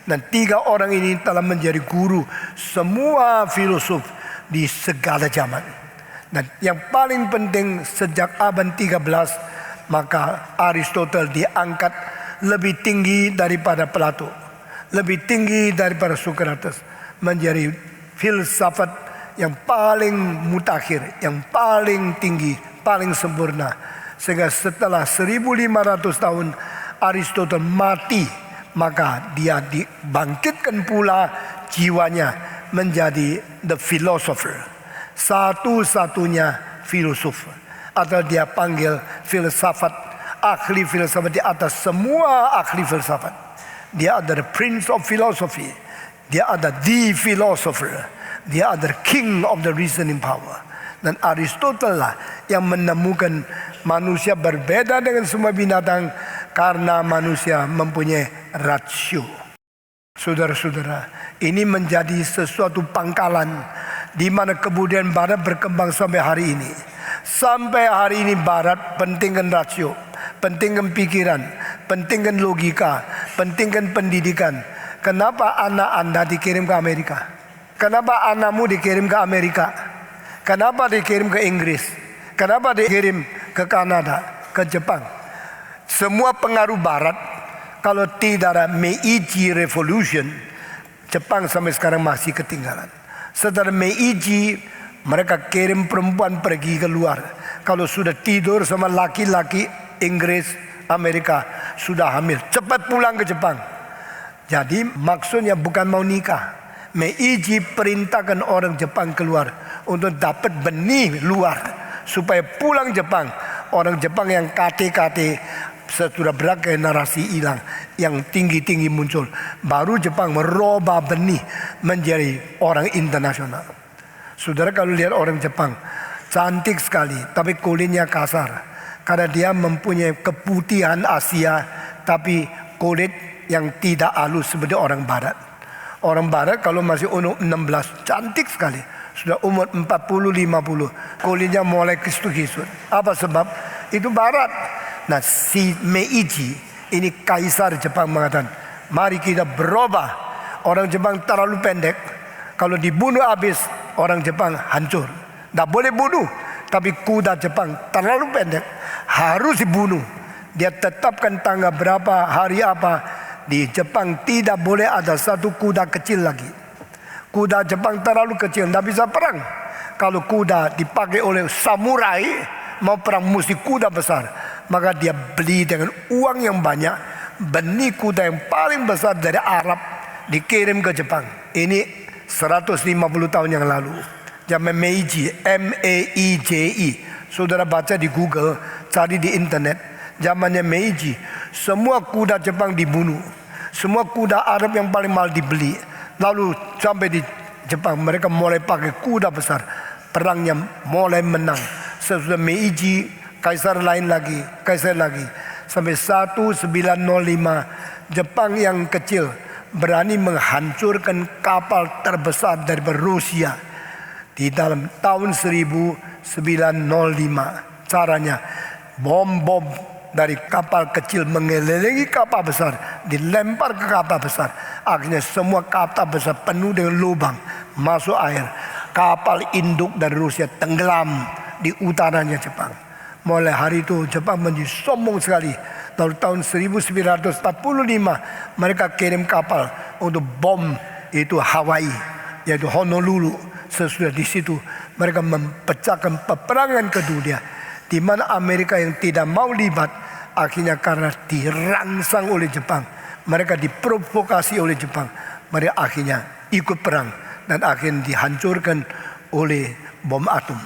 Dan tiga orang ini telah menjadi guru semua filosof di segala zaman. Dan yang paling penting sejak abad 13, maka Aristotle diangkat lebih tinggi daripada Plato, lebih tinggi daripada Socrates, menjadi filsafat yang paling mutakhir, yang paling tinggi, paling sempurna. Sehingga setelah 1500 tahun Aristotle mati, maka dia dibangkitkan pula jiwanya menjadi the philosopher, satu-satunya filosof, atau dia panggil filsafat, ahli filsafat di atas semua ahli filsafat. Dia adalah Prince of Philosophy, dia ada the philosopher, dia adalah King of the reasoning power. Dan Aristoteles lah yang menemukan manusia berbeda dengan semua binatang karena manusia mempunyai rasio. Saudara-saudara, ini menjadi sesuatu pangkalan di mana kebudayaan Barat berkembang sampai hari ini. Sampai hari ini Barat pentingkan rasio, pentingkan pikiran, pentingkan logika, pentingkan pendidikan. Kenapa anak Anda dikirim ke Amerika? Kenapa anakmu dikirim ke Amerika? Kenapa dikirim ke Inggris? Kenapa dikirim ke Kanada, ke Jepang? Semua pengaruh Barat. Kalau tidak ada Meiji Revolution, Jepang sampai sekarang masih ketinggalan. Setelah Meiji, mereka kirim perempuan pergi keluar. Kalau sudah tidur sama laki-laki Inggris, Amerika, sudah hamil, cepat pulang ke Jepang. Jadi maksudnya bukan mau nikah. Meiji perintahkan orang Jepang keluar untuk dapat benih luar supaya pulang Jepang. Orang Jepang yang KT-KT setelah berapa generasi hilang, yang tinggi-tinggi muncul, baru Jepang merubah benih menjadi orang internasional. Saudara, kalau lihat orang Jepang cantik sekali, tapi kulitnya kasar karena dia mempunyai keputihan Asia, tapi kulit yang tidak halus seperti orang Barat. Orang Barat kalau masih umur 16 cantik sekali, sudah umur 40-50 kulitnya mulai kisut-kisut. Apa sebab? Itu Barat. Nah, si Meiji ini kaisar Jepang mengatakan, mari kita berubah. Orang Jepang terlalu pendek, kalau dibunuh habis orang Jepang hancur. Tidak boleh bunuh, tapi kuda Jepang terlalu pendek, harus dibunuh. Dia tetapkan tanggal berapa, hari apa. Di Jepang tidak boleh ada satu kuda kecil lagi. Kuda Jepang terlalu kecil, tidak bisa perang. Kalau kuda dipakai oleh samurai, mau perang mesti kuda besar. Maka dia beli dengan uang yang banyak benih kuda yang paling besar dari Arab, dikirim ke Jepang. Ini 150 tahun yang lalu. Zaman Meiji, M-E-I-J-I. Saudara baca di Google, cari di internet. Zamannya Meiji, semua kuda Jepang dibunuh, semua kuda Arab yang paling mahal dibeli. Lalu sampai di Jepang mereka mulai pakai kuda besar, perangnya mulai menang. Sesudah Meiji, kaisar lain lagi, kaisar lagi, sampai 1905 Jepang yang kecil berani menghancurkan kapal terbesar dari Rusia di dalam tahun 1905. Caranya bom-bom dari kapal kecil mengelilingi kapal besar, dilempar ke kapal besar. Akhirnya semua kapal besar penuh dengan lubang, masuk air. Kapal induk dari Rusia tenggelam di utaranya Jepang. Mulai hari itu Jepang menjadi sombong sekali. Lalu tahun 1945 mereka kirim kapal untuk bom itu Hawaii, yaitu Honolulu. Sesudah di situ mereka mempecahkan peperangan kedua, di mana Amerika yang tidak mau libat, akhirnya karena dirangsang oleh Jepang, mereka diprovokasi oleh Jepang, mereka akhirnya ikut perang dan akhirnya dihancurkan oleh bom atom.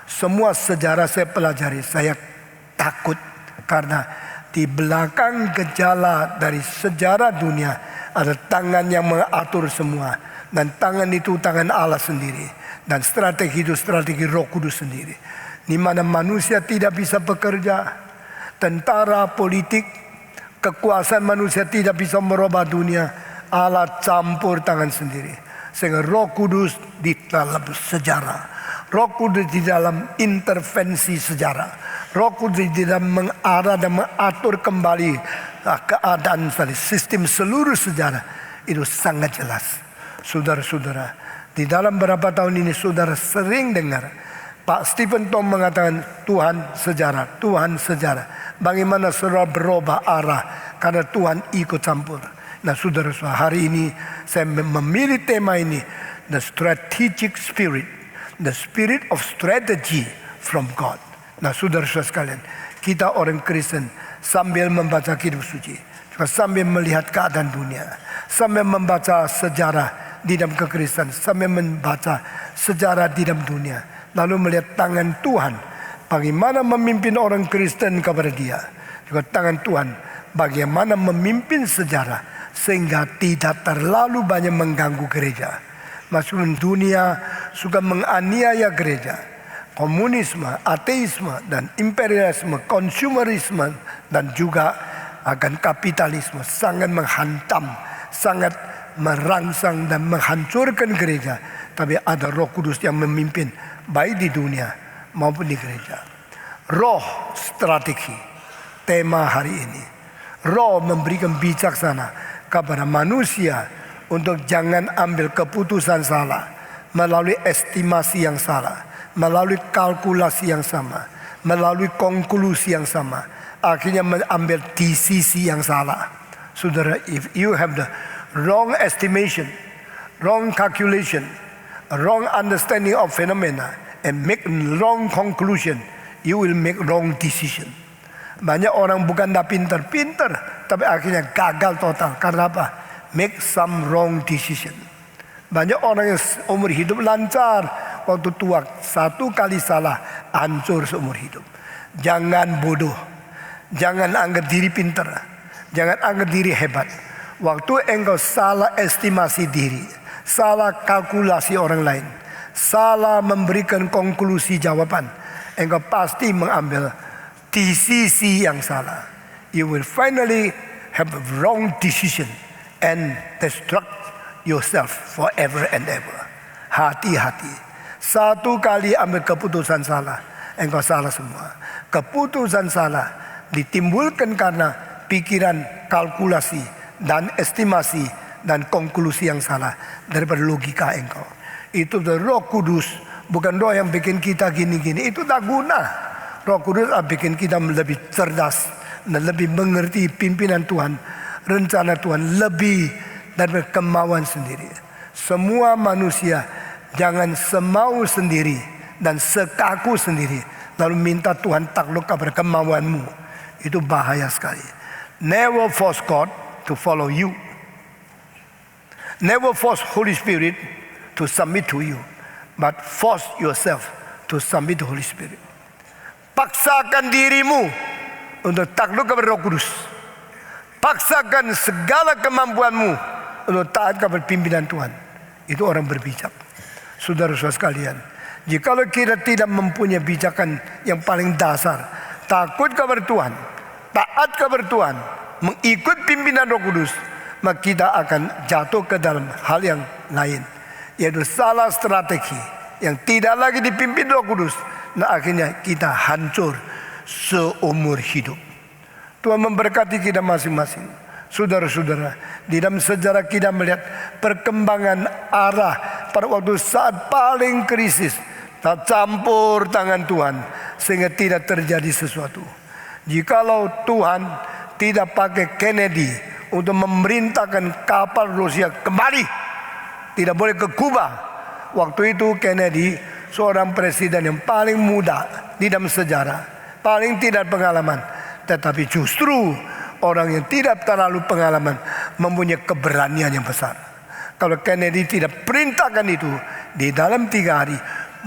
Semua sejarah saya pelajari, saya takut karena di belakang gejala dari sejarah dunia ada tangan yang mengatur semua, dan tangan itu tangan Allah sendiri, dan strategi itu strategi Roh Kudus sendiri. Di mana manusia tidak bisa bekerja, tentara, politik, kekuasaan manusia tidak bisa merubah dunia. Allah campur tangan sendiri. Sehingga Roh Kudus di dalam sejarah, Roh Kudus di dalam intervensi sejarah, Roh Kudus di dalam mengarah dan mengatur kembali keadaan sistem seluruh sejarah. Itu sangat jelas. Saudara-saudara, di dalam beberapa tahun ini saudara sering dengar Pak Stephen Tom mengatakan Tuhan sejarah, Tuhan sejarah. Bagaimana saudara berubah arah karena Tuhan ikut campur. Nah saudara-saudara, hari ini saya memilih tema ini, the strategic spirit, the spirit of strategy from God. Nah saudara-saudara sekalian, kita orang Kristen sambil membaca kitab suci, sambil melihat keadaan dunia, sambil membaca sejarah di dalam kekristenan, sambil membaca sejarah di dalam dunia, lalu melihat tangan Tuhan bagaimana memimpin orang Kristen kepada dia, juga tangan Tuhan bagaimana memimpin sejarah sehingga tidak terlalu banyak mengganggu gereja. Meskipun dunia suka menganiaya gereja, komunisme, ateisme, dan imperialisme, konsumerisme, dan juga akan kapitalisme sangat menghantam, sangat merangsang dan menghancurkan gereja. Tapi ada Roh Kudus yang memimpin baik di dunia maupun di gereja. Roh strategi, tema hari ini. Roh memberikan bijaksana kepada manusia untuk jangan ambil keputusan salah melalui estimasi yang salah, melalui kalkulasi yang sama, melalui konklusi yang sama, akhirnya mengambil decisi yang salah. Saudara, if you have the wrong estimation, wrong calculation, wrong understanding of phenomena, and make wrong conclusion, you will make wrong decision. Banyak orang bukan dah pinter-pinter, tapi akhirnya gagal total. Karena apa? Make some wrong decision. Banyak orang yang umur hidup lancar, waktu tua satu kali salah hancur seumur hidup. Jangan bodoh, jangan anggap diri pinter, jangan anggap diri hebat. Waktu engkau salah estimasi diri, salah kalkulasi orang lain, salah memberikan konklusi jawaban, engkau pasti mengambil decisi yang salah. You will finally have a wrong decision and destruct yourself forever and ever. Hati-hati. Satu kali ambil keputusan salah, engkau salah semua. Keputusan salah ditimbulkan karena pikiran, kalkulasi, dan estimasi, dan konklusi yang salah daripada logika engkau. Itu Roh Kudus, bukan roh yang bikin kita gini-gini. Itu tak guna. Roh Kudus bikin kita lebih cerdas dan lebih mengerti pimpinan Tuhan, rencana Tuhan lebih daripada kemauan sendiri. Semua manusia jangan semau sendiri dan sekaku sendiri lalu minta Tuhan takluk kepada kemauanmu. Itu bahaya sekali. Never force God to follow you. Never force Holy Spirit to submit to you, but force yourself to submit to Holy Spirit. Paksakan dirimu untuk takluk kepada Roh Kudus. Paksakan segala kemampuanmu untuk taat kepada pimpinan Tuhan. Itu orang berbijak. Saudara-saudara sekalian, jikalau kita tidak mempunyai bijakan yang paling dasar, takut kepada Tuhan, taat kepada Tuhan, mengikut pimpinan Roh Kudus, maka kita akan jatuh ke dalam hal yang lain, yaitu salah strategi yang tidak lagi dipimpin Roh Kudus. Nah, akhirnya kita hancur seumur hidup. Tuhan memberkati kita masing-masing. Saudara-saudara, di dalam sejarah kita melihat perkembangan arah pada waktu saat paling krisis, tak campur tangan Tuhan sehingga tidak terjadi sesuatu. Jikalau Tuhan tidak pakai Kennedy untuk memerintahkan kapal Rusia kembali, tidak boleh ke Kuba. Waktu itu Kennedy seorang presiden yang paling muda di dalam sejarah, paling tidak pengalaman, tetapi justru orang yang tidak terlalu pengalaman mempunyai keberanian yang besar. Kalau Kennedy tidak perintahkan itu, di dalam 3 hari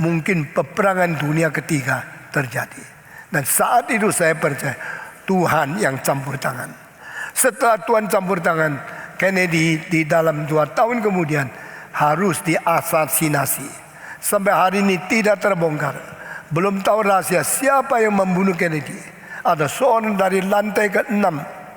mungkin peperangan dunia ketiga terjadi. Dan saat itu saya percaya Tuhan yang campur tangan. Setelah Tuhan campur tangan, Kennedy di dalam 2 tahun kemudian harus diasasinasi. Sampai hari ini tidak terbongkar. Belum tahu rahasia siapa yang membunuh Kennedy. Ada seorang dari lantai ke-6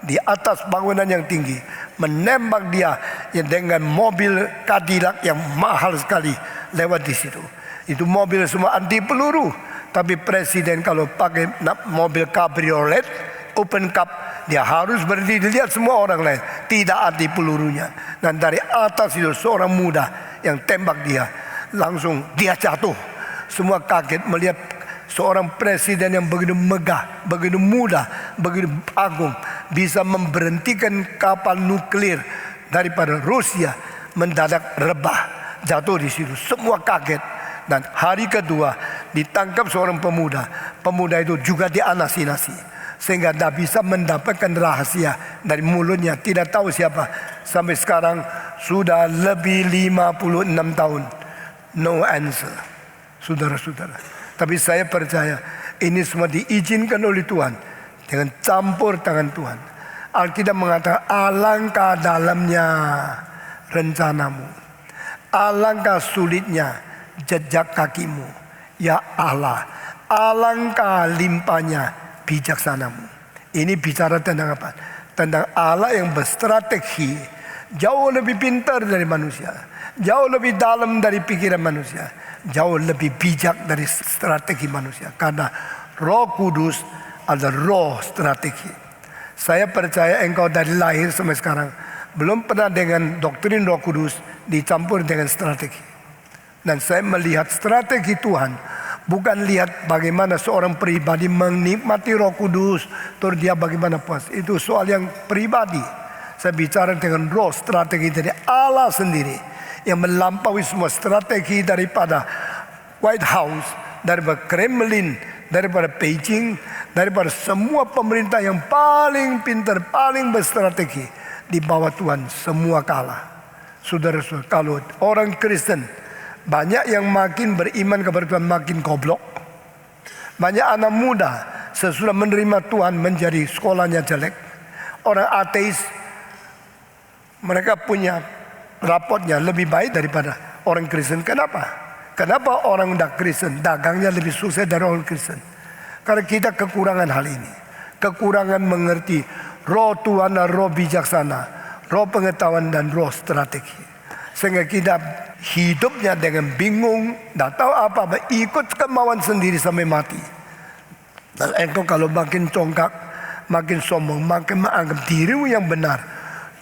di atas bangunan yang tinggi menembak dia dengan mobil Cadillac yang mahal sekali lewat di situ. Itu mobil semua anti peluru. Tapi presiden kalau pakai mobil cabriolet open cup, dia harus berdiri lihat semua orang lain, tidak anti pelurunya. Dan dari atas itu seorang muda yang tembak dia, langsung dia jatuh. Semua kaget melihat seorang presiden yang begitu megah, begitu muda, begitu agung, bisa memberhentikan kapal nuklir daripada Rusia mendadak rebah, jatuh di situ. Semua kaget. Dan hari kedua ditangkap seorang pemuda. Pemuda itu juga dianasinasi sehingga tidak bisa mendapatkan rahasia dari mulutnya, tidak tahu siapa. Sampai sekarang sudah lebih 56 tahun. No answer. saudara-saudara. Tapi saya percaya ini semua diizinkan oleh Tuhan dengan campur tangan Tuhan. Alkitab mengatakan alangkah dalamnya rencanamu, alangkah sulitnya jejak kakimu, ya Allah, alangkah limpahnya bijaksanamu. Ini bicara tentang apa? Tentang Allah yang berstrategi jauh lebih pintar dari manusia, jauh lebih dalam dari pikiran manusia, jauh lebih bijak dari strategi manusia. Karena Roh Kudus adalah roh strategi. Saya percaya engkau dari lahir sampai sekarang belum pernah dengan doktrin Roh Kudus dicampur dengan strategi. Dan saya melihat strategi Tuhan bukan lihat bagaimana seorang pribadi menikmati Roh Kudus, terus dia bagaimana puas. Itu soal yang pribadi. Saya bicara dengan roh strategi dari Allah sendiri yang melampaui semua strategi daripada White House, daripada Kremlin, daripada Beijing, daripada semua pemerintah yang paling pintar, paling berstrategi. Di bawah Tuhan semua kalah. Saudara-saudara, kalau orang Kristen banyak yang makin beriman kepada Tuhan makin goblok. Banyak anak muda sesudah menerima Tuhan menjadi sekolahnya jelek. Orang ateis, mereka punya rapotnya lebih baik daripada orang Kristen. Kenapa? Kenapa orang Kristen dagangnya lebih sukses dari orang Kristen? Karena kita kekurangan hal ini. Kekurangan mengerti roh Tuhan dan roh bijaksana, roh pengetahuan dan roh strategi. Sehingga kita hidupnya dengan bingung, tidak tahu apa-apa, ikut kemauan sendiri sampai mati. Dan engkau kalau makin congkak, makin sombong, makin menganggap dirimu yang benar,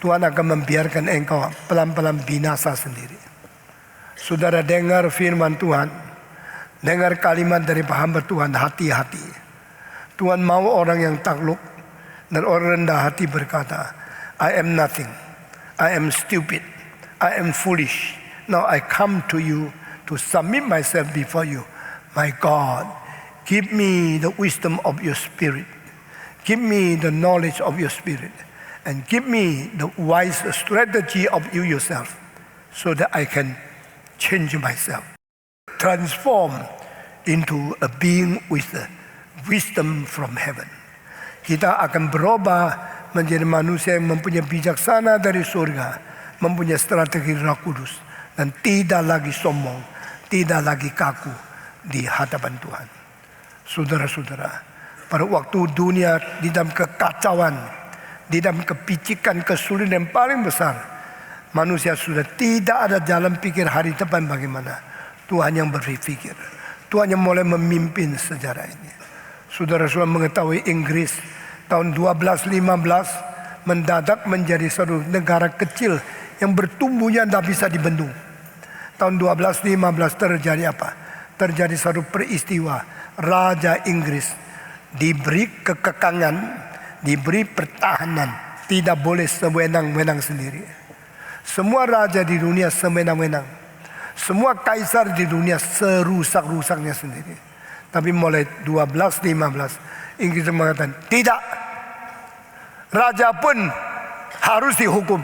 Tuhan akan membiarkan engkau pelan-pelan binasa sendiri. Saudara dengar firman Tuhan, dengar kalimat dari hamba Tuhan, hati-hati. Tuhan mau orang yang takluk dan orang rendah hati berkata, I am nothing, I am stupid, I am foolish. Now I come to you to submit myself before you. My God, give me the wisdom of your spirit. Give me the knowledge of your spirit. And give me the wise strategy of you yourself. So that I can change myself. Transform into a being with the wisdom from heaven. Kita akan berubah menjadi manusia yang mempunyai bijaksana dari surga, mempunyai strategi Roh Kudus, dan tidak lagi sombong, tidak lagi kaku di hadapan Tuhan. Saudara-saudara, pada waktu dunia di dalam kekacauan, di dalam kepicikan, kesulitan yang paling besar, manusia sudah tidak ada jalan pikir hari depan bagaimana. Tuhan yang berpikir, Tuhan yang mulai memimpin sejarah ini. Saudara-saudara mengetahui Inggris tahun 1215 mendadak menjadi satu negara kecil yang bertumbuhnya tidak bisa dibendung. Tahun 1215 terjadi apa? Terjadi satu peristiwa. Raja Inggris diberi kekekangan, diberi pertahanan, tidak boleh sewenang-wenang sendiri. Semua raja di dunia sewenang-wenang, semua kaisar di dunia serusak-rusaknya sendiri. Tapi mulai 1215 Inggris mengatakan tidak, raja pun harus dihukum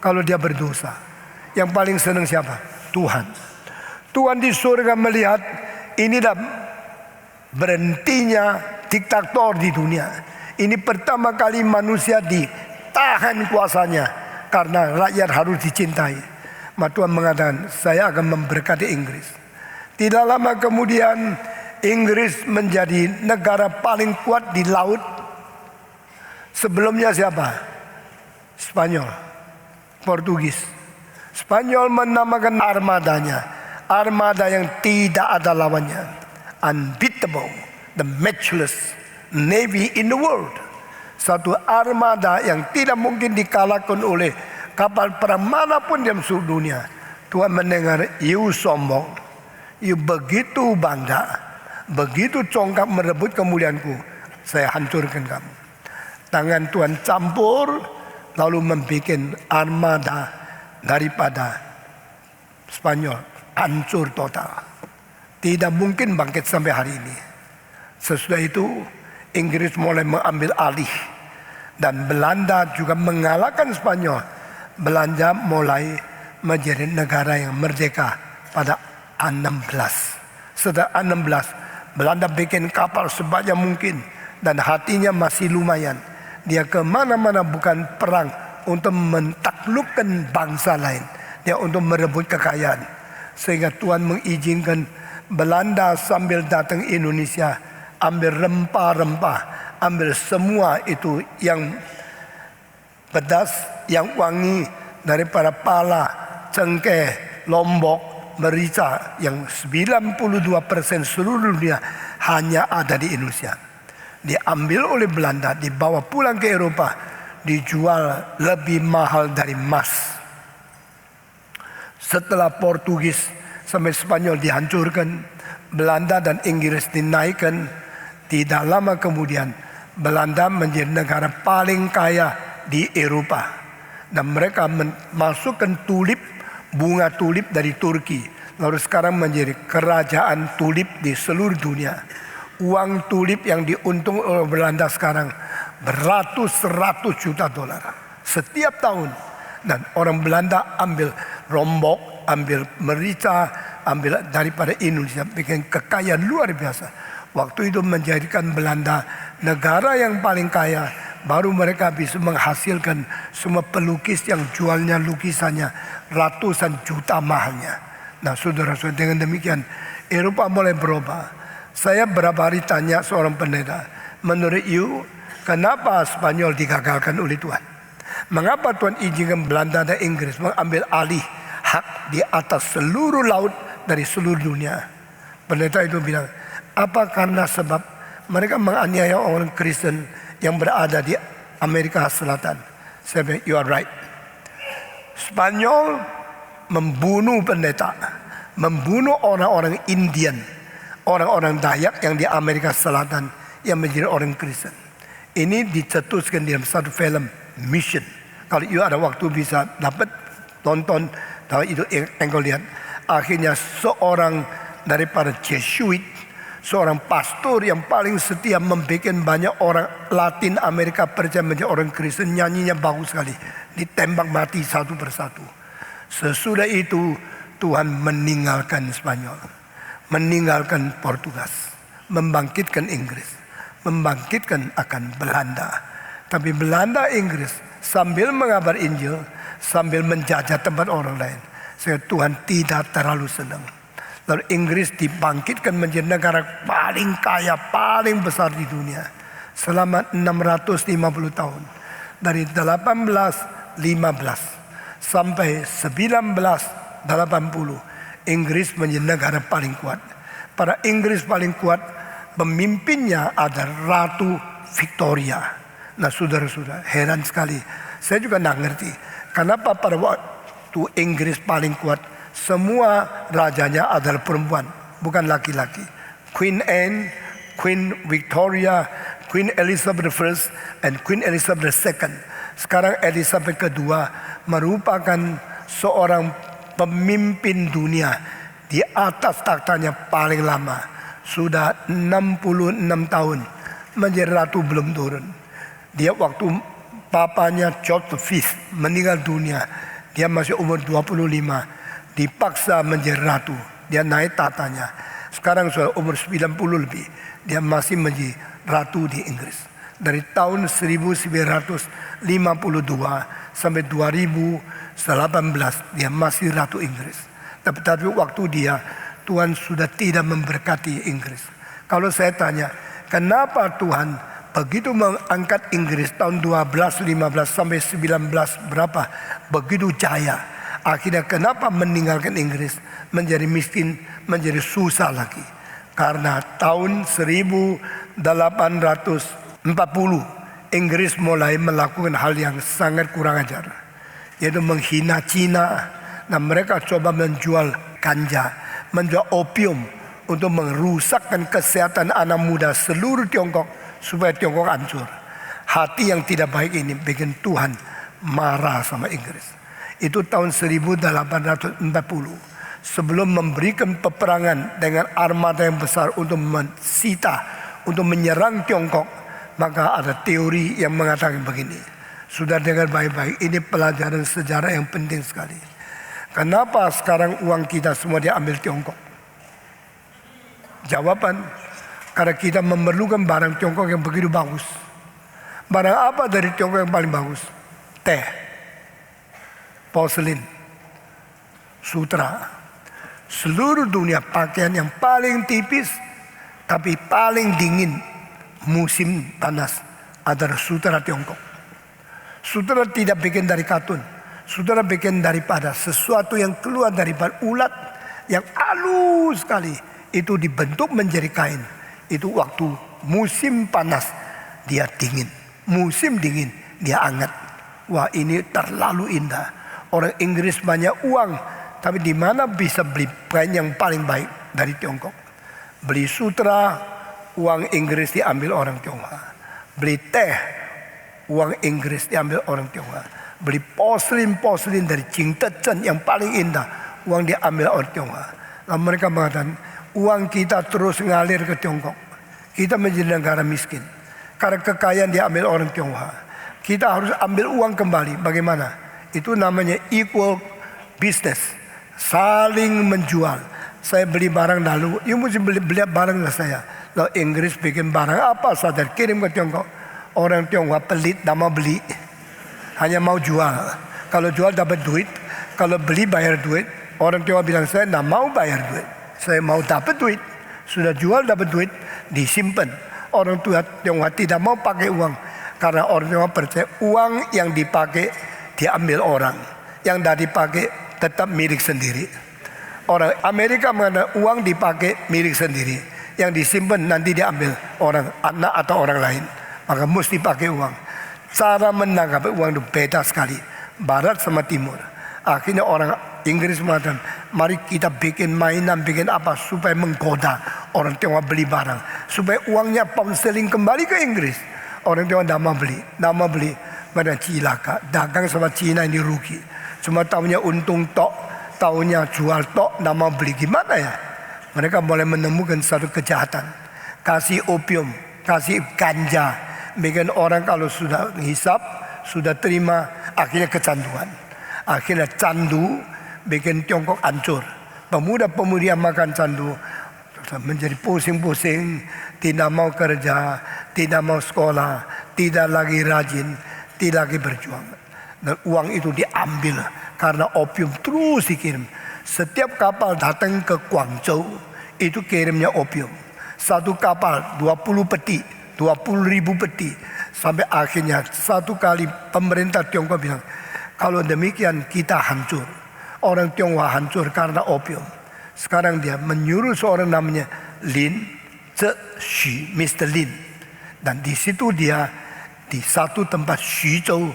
kalau dia berdosa. Yang paling senang siapa? Tuhan. Tuhan di surga melihat ini dah berhentinya diktator di dunia. Ini pertama kali manusia ditahan kuasanya karena rakyat harus dicintai. Maka Tuhan mengatakan, saya akan memberkati Inggris. Tidak lama kemudian Inggris menjadi negara paling kuat di laut. Sebelumnya siapa? Spanyol, Portugis. Spanyol menamakan armadanya, armada yang tidak ada lawannya, unbeatable, the matchless navy in the world. Satu armada yang tidak mungkin dikalahkan oleh kapal perang manapun di seluruh dunia. Tuhan mendengar, you sombong, you begitu bangga, begitu congkak merebut kemuliaanku, saya hancurkan kamu. Tangan Tuhan campur, lalu membuat armada daripada Spanyol hancur total. Tidak mungkin bangkit sampai hari ini. Sesudah itu Inggris mulai mengambil alih dan Belanda juga mengalahkan Spanyol. Belanda mulai menjadi negara yang merdeka pada 16 setelah 16, Belanda bikin kapal sebanyak mungkin dan hatinya masih lumayan. Dia kemana-mana bukan perang untuk mentaklukkan bangsa lain, dia untuk merebut kekayaan. Sehingga Tuhan mengizinkan Belanda sambil datang Indonesia, ambil rempah-rempah, ambil semua itu yang pedas, yang wangi, daripada pala, cengkeh, lombok, merica, yang 92% seluruh dunia hanya ada di Indonesia. Diambil oleh Belanda, dibawa pulang ke Eropa, dijual lebih mahal dari emas. Setelah Portugis sampai Spanyol dihancurkan, Belanda dan Inggris dinaikkan, tidak lama kemudian Belanda menjadi negara paling kaya di Eropa. Dan mereka masukkan tulip, bunga tulip dari Turki. Lalu sekarang menjadi kerajaan tulip di seluruh dunia. Uang tulip yang diuntung oleh Belanda sekarang beratus-ratus juta dolar setiap tahun. Dan orang Belanda ambil rombok, ambil merica, ambil daripada Indonesia, bikin kekayaan luar biasa. Waktu itu menjadikan Belanda negara yang paling kaya. Baru mereka bisa menghasilkan semua pelukis yang jualnya lukisannya ratusan juta mahalnya. Nah saudara-saudara, dengan demikian Eropa mulai berubah. Saya berapa hari tanya seorang pendeta, menurut you kenapa Spanyol digagalkan oleh Tuhan? Mengapa Tuhan izinkan Belanda dan Inggris mengambil alih hak di atas seluruh laut dari seluruh dunia? Pendeta itu bilang, apa karena sebab mereka menganiaya orang Kristen yang berada di Amerika Selatan? Saya bilang, you are right. Spanyol membunuh pendeta, membunuh orang-orang Indian, orang-orang Dayak yang di Amerika Selatan yang menjadi orang Kristen. Ini dicetuskan dalam satu film Mission. Kalau you ada waktu bisa dapat tonton, tahu itu engkau lihat. Akhirnya seorang daripada Jesuit, seorang pastor yang paling setia, membuat banyak orang Latin Amerika percaya menjadi orang Kristen. Nyanyinya bagus sekali, ditembak mati satu persatu. Sesudah itu Tuhan meninggalkan Spanyol, meninggalkan Portugis, membangkitkan Inggris, membangkitkan akan Belanda. Tapi Belanda, Inggris sambil mengabar Injil, sambil menjajah tempat orang lain, sehingga Tuhan tidak terlalu senang. Lalu Inggris dibangkitkan menjadi negara paling kaya, paling besar di dunia selama 650 tahun. Dari 1815 sampai 1980, Inggris menjadi negara paling kuat. Pada Inggris paling kuat, pemimpinnya ada Ratu Victoria. Nah saudara-saudara, heran sekali. Saya juga tidak ngerti kenapa pada waktu Inggris paling kuat, semua rajanya adalah perempuan, bukan laki-laki. Queen Anne, Queen Victoria, Queen Elizabeth I, and Queen Elizabeth II. Sekarang Elizabeth II merupakan seorang pemimpin dunia di atas taktanya paling lama. Sudah 66 tahun menjadi ratu belum turun. Dia waktu papanya George V meninggal dunia, dia masih umur 25, dipaksa menjadi ratu. Dia naik tatanya. Sekarang sudah umur 90 lebih, dia masih menjadi ratu di Inggris. Dari tahun 1952 sampai 2018 dia masih ratu Inggris. Tapi waktu dia, Tuhan sudah tidak memberkati Inggris. Kalau saya tanya, kenapa Tuhan begitu mengangkat Inggris tahun 12, 15 sampai 19 berapa, begitu jaya. Akhirnya kenapa meninggalkan Inggris, menjadi miskin, menjadi susah lagi? Karena tahun 1840 Inggris mulai melakukan hal yang sangat kurang ajar, yaitu menghina Cina. Dan mereka coba menjual ganja, menjual opium untuk merusakkan kesehatan anak muda seluruh Tiongkok, supaya Tiongkok hancur. Hati yang tidak baik ini bikin Tuhan marah sama Inggris. Itu tahun 1840. Sebelum memberikan peperangan dengan armada yang besar untuk mensita, untuk menyerang Tiongkok, maka ada teori yang mengatakan begini. Sudah dengar baik-baik, ini pelajaran sejarah yang penting sekali. Kenapa sekarang uang kita semua diambil Tiongkok? Jawaban, karena kita memerlukan barang Tiongkok yang begitu bagus. Barang apa dari Tiongkok yang paling bagus? Teh, porselin, sutra. Seluruh dunia pakaian yang paling tipis tapi paling dingin musim panas adalah sutra Tiongkok. Sutra tidak bikin dari katun. Sutra bikin daripada sesuatu yang keluar daripada ulat yang halus sekali. Itu dibentuk menjadi kain. Itu waktu musim panas dia dingin. Musim dingin dia hangat. Wah, ini terlalu indah. Orang Inggris banyak uang, tapi di mana bisa beli kain yang paling baik dari Tiongkok? Beli sutra, uang Inggris diambil orang Tionghoa. Beli teh, uang Inggris diambil orang Tionghoa. Beli porselin dari Qingdezhen yang paling indah, uang diambil orang Tionghoa. Lalu mereka mengatakan, uang kita terus ngalir ke Tiongkok. Kita menjadi negara miskin karena kekayaan diambil orang Tionghoa. Kita harus ambil uang kembali. Bagaimana? Itu namanya equal business, saling menjual. Saya beli barang lalu, you mesti beli barang saya. Lalu Inggris bikin barang apa saja kirim ke Tiongkok. Orang Tionghoa pelit, tidak mau beli, hanya mau jual. Kalau jual dapat duit, kalau beli bayar duit. Orang Tionghoa bilang, saya tidak mau bayar duit, saya mau dapat duit. Sudah jual dapat duit, disimpan. Orang tua Tionghoa tidak mau pakai uang, karena orang Tionghoa percaya uang yang dipakai diambil orang, yang tidak dipakai tetap milik sendiri. Orang Amerika mengatakan uang dipakai milik sendiri, yang disimpan nanti diambil orang, anak atau orang lain. Maka mesti pakai uang. Cara menangkap uang itu beda sekali, barat sama timur. Akhirnya orang Inggris mengatakan, mari kita bikin mainan, bikin apa supaya menggoda orang Tionghoa beli barang, supaya uangnya pound sterling kembali ke Inggris. Orang Tionghoa tidak mau beli, pada cilaka. Dagang sama Cina ini rugi. Cuma tahunya untung tok, tahunya jual tok, tidak mau beli. Gimana ya? Mereka boleh menemukan satu kejahatan. Kasih opium, kasih ganja, bikin orang kalau sudah hisap, sudah terima, akhirnya kecanduan. Akhirnya candu bikin Tiongkok hancur. Pemuda-pemudi yang makan candu menjadi pusing-pusing, tidak mau kerja, tidak mau sekolah, tidak lagi rajin, tidak lagi berjuang. Dan uang itu diambil karena opium terus dikirim. Setiap kapal datang ke Guangzhou itu kirimnya opium. Satu kapal 20 peti, 20.000 peti. Sampai akhirnya satu kali pemerintah Tiongkok bilang, kalau demikian kita hancur. Orang Tionghoa hancur karena opium. Sekarang dia menyuruh seorang namanya Lin Zexu, Mr. Lin. Dan di situ dia di satu tempat Xuzhou,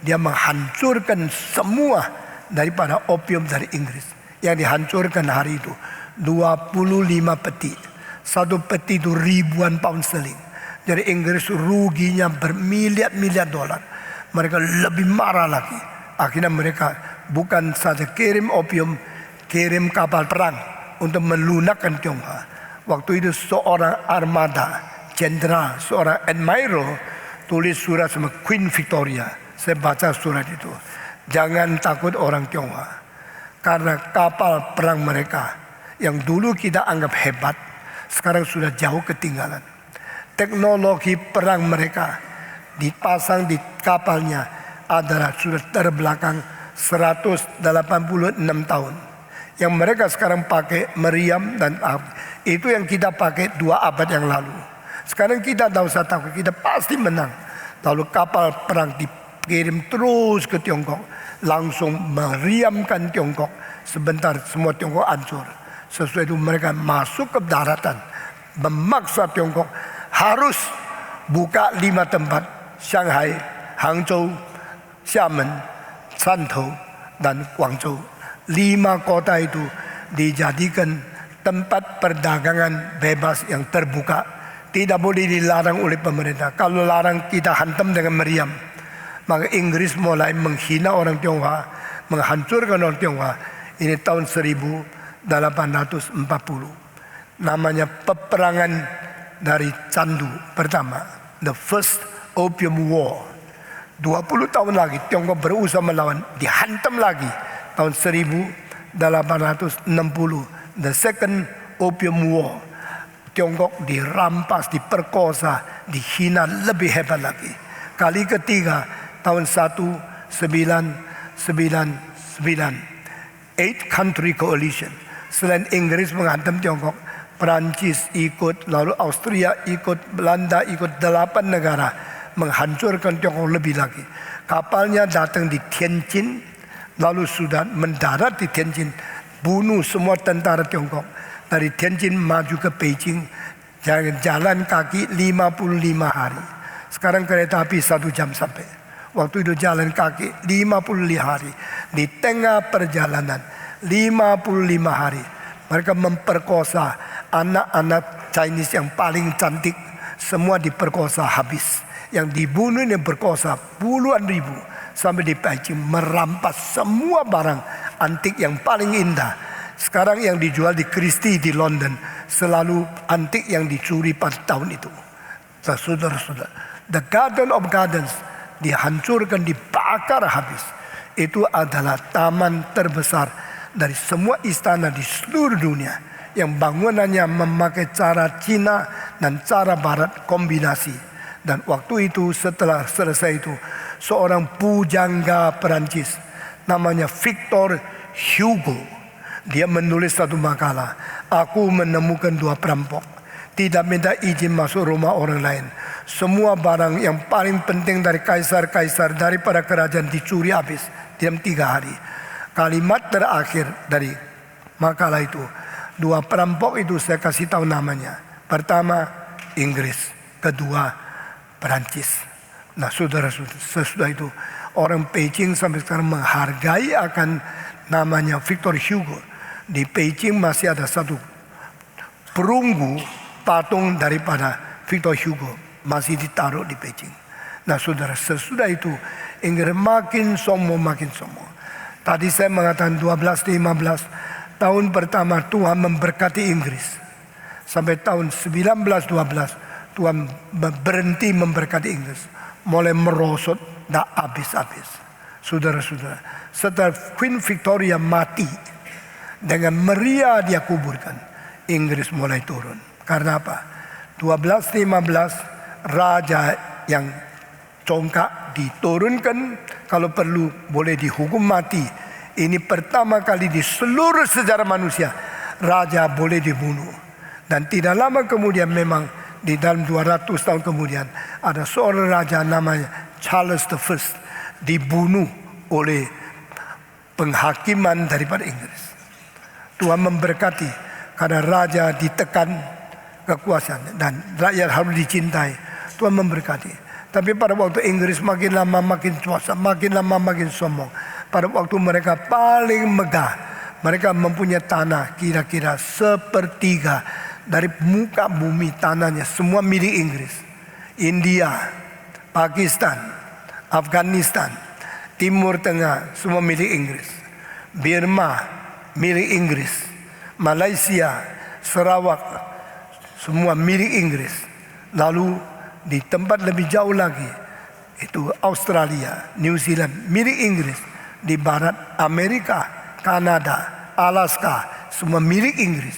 dia menghancurkan semua daripada opium dari Inggris. Yang dihancurkan hari itu 25 peti. Satu peti itu ribuan pound sterling. Jadi Inggris ruginya bermiliar-miliar dolar. Mereka lebih marah lagi. Akhirnya mereka bukan saja kirim opium, kirim kapal perang untuk melunakkan Tionghoa. Waktu itu seorang armada jenderal, seorang admiral tulis surat sama Queen Victoria. Saya baca surat itu. Jangan takut orang Tionghoa, karena kapal perang mereka yang dulu kita anggap hebat, sekarang sudah jauh ketinggalan. Teknologi perang mereka dipasang di kapalnya adalah sudah terbelakang 186 tahun. Yang mereka sekarang pakai meriam dan itu yang kita pakai 2 abad yang lalu. Sekarang kita tidak usah takut, kita pasti menang. Lalu kapal perang dikirim terus ke Tiongkok, langsung meriamkan Tiongkok. Sebentar semua Tiongkok hancur. Sesuai itu mereka masuk ke daratan, memaksa Tiongkok harus buka 5 tempat: Shanghai, Hangzhou, Xiamen, Shantou, dan Guangzhou. 5 kota itu dijadikan tempat perdagangan bebas yang terbuka. Tidak boleh dilarang oleh pemerintah. Kalau larang kita hantam dengan meriam. Maka Inggris mulai menghina orang Tionghoa, menghancurkan orang Tionghoa. Ini tahun 1840. Namanya peperangan dari candu pertama, the first opium war. 20 tahun lagi Tiongkok berusaha melawan, dihantam lagi tahun 1860, the second opium war. Tiongkok dirampas, diperkosa, dihina lebih hebat lagi. Kali ketiga tahun 1999, 8 country coalition. Selain Inggris menghantam Tiongkok, Perancis ikut, lalu Austria ikut, Belanda ikut, 8 negara menghancurkan Tiongkok lebih lagi. Kapalnya datang di Tianjin, lalu sudah mendarat di Tianjin, bunuh semua tentara Tiongkok. Dari Tianjin maju ke Beijing, jalan kaki 55 hari. Sekarang kereta api 1 jam sampai. Waktu itu jalan kaki 55 hari. Di tengah perjalanan 55 hari mereka memperkosa anak-anak Chinese yang paling cantik. Semua diperkosa habis. Yang dibunuh ini berkosa puluhan ribu. Sampai di Beijing merampas semua barang antik yang paling indah. Sekarang yang dijual di Christie di London selalu antik yang dicuri pada tahun itu. Saudara-saudara, the Garden of Gardens dihancurkan, dibakar habis. Itu adalah taman terbesar dari semua istana di seluruh dunia, yang bangunannya memakai cara Cina dan cara Barat kombinasi. Dan waktu itu, setelah selesai itu, seorang pujangga Perancis namanya Victor Hugo, dia menulis satu makalah. Aku menemukan 2 perampok, tidak minta izin masuk rumah orang lain. Semua barang yang paling penting dari kaisar-kaisar, daripada kerajaan dicuri habis dalam 3 hari. Kalimat terakhir dari makalah itu, 2 perampok itu saya kasih tahu namanya. Pertama Inggris, kedua Perancis. Nah saudara-saudara, sesudah itu orang Beijing sampai sekarang menghargai akan namanya Victor Hugo. Di Beijing masih ada satu perunggu patung daripada Victor Hugo, masih ditaruh di Beijing. Nah saudara, sesudah itu Inggris makin sombong, makin sombong. Tadi saya mengatakan 1215 tahun pertama Tuhan memberkati Inggris. Sampai tahun 1912 Tuhan berhenti memberkati Inggris. Mulai merosot, tak habis-habis. Saudara-saudara, setelah Queen Victoria mati, dengan meriah dia kuburkan, Inggris mulai turun. Karena apa? 1215 raja yang congkak diturunkan, kalau perlu boleh dihukum mati. Ini pertama kali di seluruh sejarah manusia raja boleh dibunuh. Dan tidak lama kemudian, memang di dalam 200 tahun kemudian, ada seorang raja namanya Charles I dibunuh oleh penghakiman daripada Inggris. Tuhan memberkati karena raja ditekan kekuasaan dan rakyat harus dicintai. Tuhan memberkati. Tapi pada waktu Inggris makin lama makin kuasa, makin lama makin sombong. Pada waktu mereka paling megah, mereka mempunyai tanah kira-kira 1/3 dari muka bumi, tanahnya semua milik Inggris. India, Pakistan, Afghanistan, Timur Tengah semua milik Inggris. Burma milik Inggris. Malaysia, Sarawak semua milik Inggris. Lalu di tempat lebih jauh lagi, itu Australia, New Zealand milik Inggris. Di barat Amerika, Kanada, Alaska semua milik Inggris.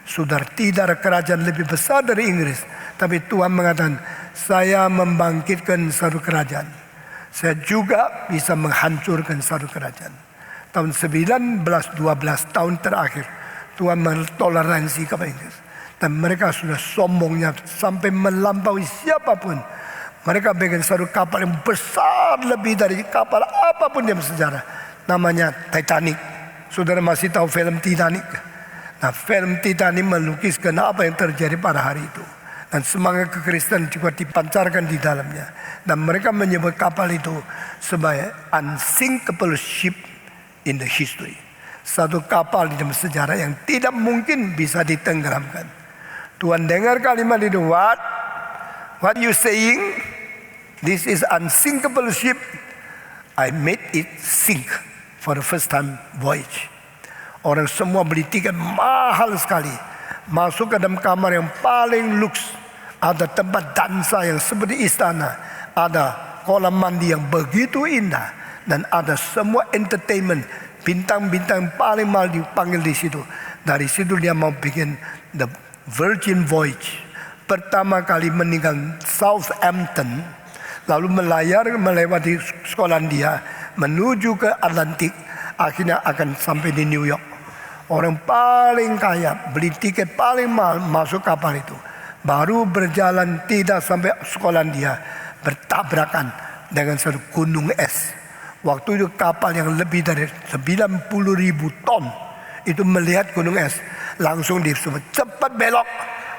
Sudah tidak ada kerajaan lebih besar dari Inggris. Tapi Tuhan mengatakan, saya membangkitkan satu kerajaan. Saya juga bisa menghancurkan satu kerajaan. Tahun 1912 tahun terakhir, Tuhan mentoleransi kepada Inggris. Dan mereka sudah sombongnya sampai melampaui siapapun. Mereka bikin satu kapal yang besar lebih dari kapal apapun dalam sejarah. Namanya Titanic. Saudara masih tahu film Titanic? Nah, film Titanic melukiskan apa yang terjadi pada hari itu. Dan semangat kekristenan juga dipancarkan di dalamnya. Dan mereka menyebut kapal itu sebagai unsinkable ship in the history. Satu kapal di dalam sejarah yang tidak mungkin bisa ditenggelamkan. Tuhan dengar kalimat itu, what you saying? This is unsinkable ship. I made it sink for the first time voyage. Orang semua beli tiket mahal sekali, masuk ke dalam kamar yang paling luks, ada tempat dansa yang seperti istana, ada kolam mandi yang begitu indah, dan ada semua entertainment. Bintang-bintang paling mahal dipanggil di situ. Dari situ dia mau bikin the Virgin Voyage, pertama kali meninggal Southampton, lalu melayar melewati Skotlandia menuju ke Atlantik, akhirnya akan sampai di New York. Orang paling kaya beli tiket paling mahal masuk kapal itu, baru berjalan tidak sampai Skotlandia bertabrakan dengan satu gunung es. Waktu itu kapal yang lebih dari 90.000 ton itu melihat gunung es, langsung disuruh cepat belok.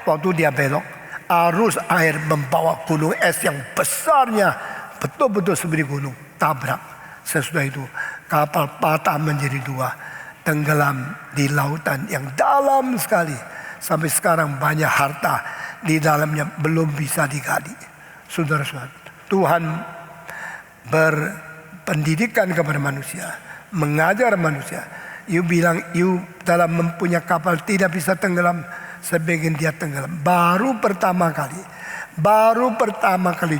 Waktu dia belok, arus air membawa gunung es yang besarnya betul-betul seperti gunung, tabrak. Sesudah itu kapal patah menjadi dua, tenggelam di lautan yang dalam sekali. Sampai sekarang banyak harta di dalamnya belum bisa digali. Saudara-saudara, Tuhan berpendidikan kepada manusia, mengajar manusia. You bilang you dalam mempunyai kapal tidak bisa tenggelam, sebagian dia tenggelam. Baru pertama kali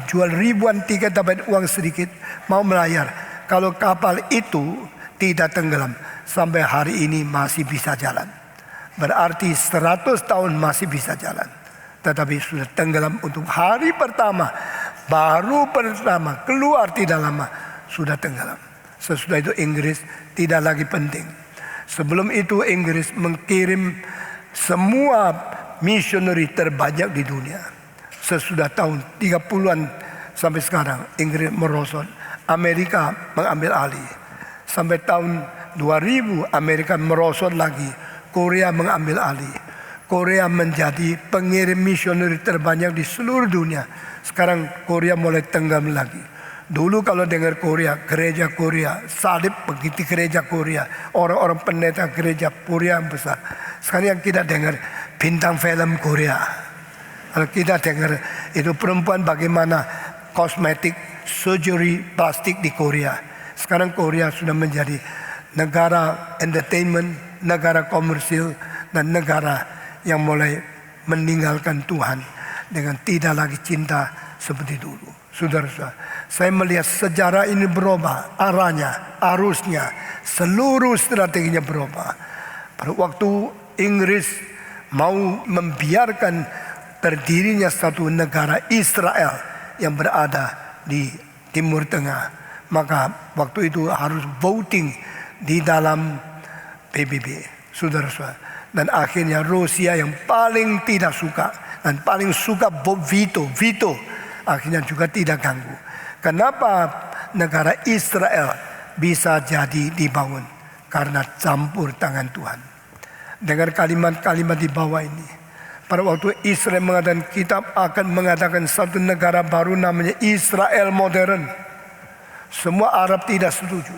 jual ribuan tiket dapat uang sedikit, mau melayar. Kalau kapal itu tidak tenggelam, sampai hari ini masih bisa jalan. Berarti 100 tahun masih bisa jalan. Tetapi sudah tenggelam untuk hari pertama, baru pertama keluar tidak lama sudah tenggelam. Sesudah itu Inggris tidak lagi penting. Sebelum itu Inggris mengirim semua misioneri terbanyak di dunia. Sesudah tahun 30-an sampai sekarang Inggris merosot, Amerika mengambil alih. Sampai tahun 2000 Amerika merosot lagi, Korea mengambil alih. Korea menjadi pengirim misioneri terbanyak di seluruh dunia. Sekarang Korea mulai tenggelam lagi. Dulu kalau dengar Korea, gereja Korea, salib begitu gereja Korea, orang-orang pendeta gereja Korea yang besar. Sekarang yang kita dengar bintang film Korea. Kalau kita dengar itu perempuan bagaimana kosmetik, surgery, plastik di Korea. Sekarang Korea sudah menjadi negara entertainment, negara komersil, dan negara yang mulai meninggalkan Tuhan dengan tidak lagi cinta seperti dulu. Saudara-saudara, saya melihat sejarah ini berubah, arahnya, arusnya, seluruh strateginya berubah. Pada waktu Inggris mau membiarkan berdirinya satu negara Israel yang berada di Timur Tengah, maka waktu itu harus voting di dalam PBB, saudara-saudara. Dan akhirnya Rusia yang paling tidak suka dan paling suka veto, akhirnya juga tidak ganggu. Kenapa negara Israel bisa jadi dibangun? Karena campur tangan Tuhan. Dengar kalimat-kalimat di bawah ini. Pada waktu Israel mengatakan kitab akan mengadakan satu negara baru namanya Israel modern. Semua Arab tidak setuju.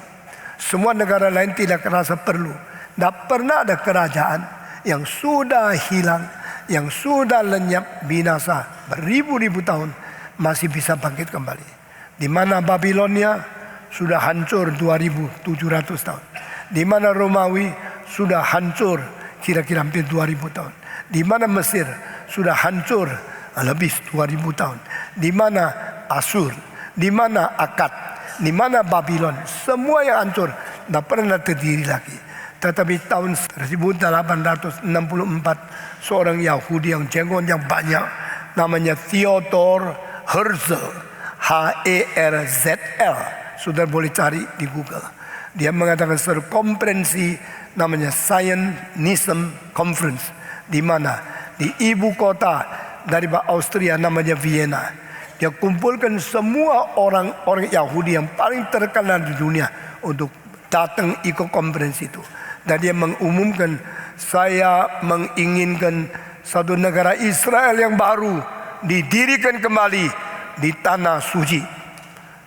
Semua negara lain tidak merasa perlu. Tidak pernah ada kerajaan yang sudah hilang, yang sudah lenyap binasa beribu-ribu tahun masih bisa bangkit kembali. Di mana Babilonia sudah hancur 2700 tahun. Di mana Romawi sudah hancur kira-kira hampir 2000 tahun. Di mana Mesir sudah hancur lebih 2000 tahun. Di mana Asur, di mana Akkad, di mana Babylon, semua yang hancur tidak pernah terdiri lagi. Tetapi tahun 1864 seorang Yahudi yang jenggotnya banyak namanya Theodor Herzl, Herzl, sudah boleh cari di Google. Dia mengadakan satu konferensi namanya Zionism Conference, di mana di ibu kota dari Austria namanya Vienna. Dia kumpulkan semua orang-orang Yahudi yang paling terkenal di dunia untuk datang ikut konferensi itu. Dan dia mengumumkan, saya menginginkan satu negara Israel yang baru didirikan kembali di tanah suci.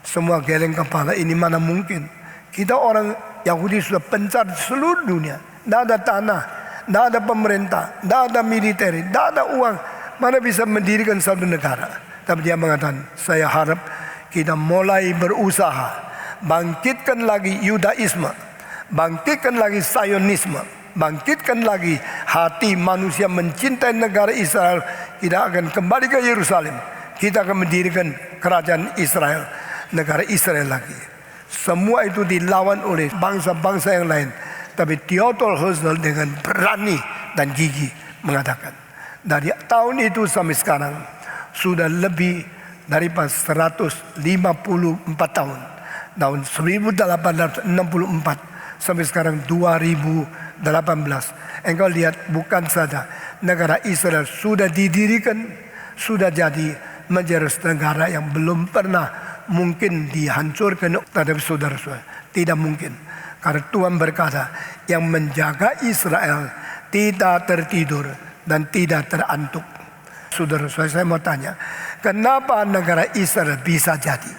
Semua geleng kepala, ini mana mungkin? Kita orang Yahudi sudah pencar di seluruh dunia. Tidak ada tanah, tidak ada pemerintah, tidak ada militer, tidak ada uang. Mana bisa mendirikan satu negara? Tapi dia mengatakan, saya harap kita mulai berusaha, bangkitkan lagi Yudaisme, bangkitkan lagi Zionisme, bangkitkan lagi hati manusia mencintai negara Israel. Kita akan kembali ke Yerusalem. Kita akan mendirikan kerajaan Israel, negara Israel lagi. Semua itu dilawan oleh bangsa-bangsa yang lain. Tapi Theodor Herzl dengan berani dan gigih mengatakan, Dari tahun itu sampai sekarang sudah lebih daripada 154 tahun. Tahun 1864 sampai sekarang 2018. Engkau lihat, bukan saja negara Israel sudah didirikan, sudah jadi menjadi negara yang belum pernah mungkin dihancurkan terhadap saudara-saudara. Tidak mungkin. Karena Tuhan berkata, yang menjaga Israel tidak tertidur dan tidak terantuk. Saudara-saudara, saya mau tanya, kenapa negara Israel bisa jadi?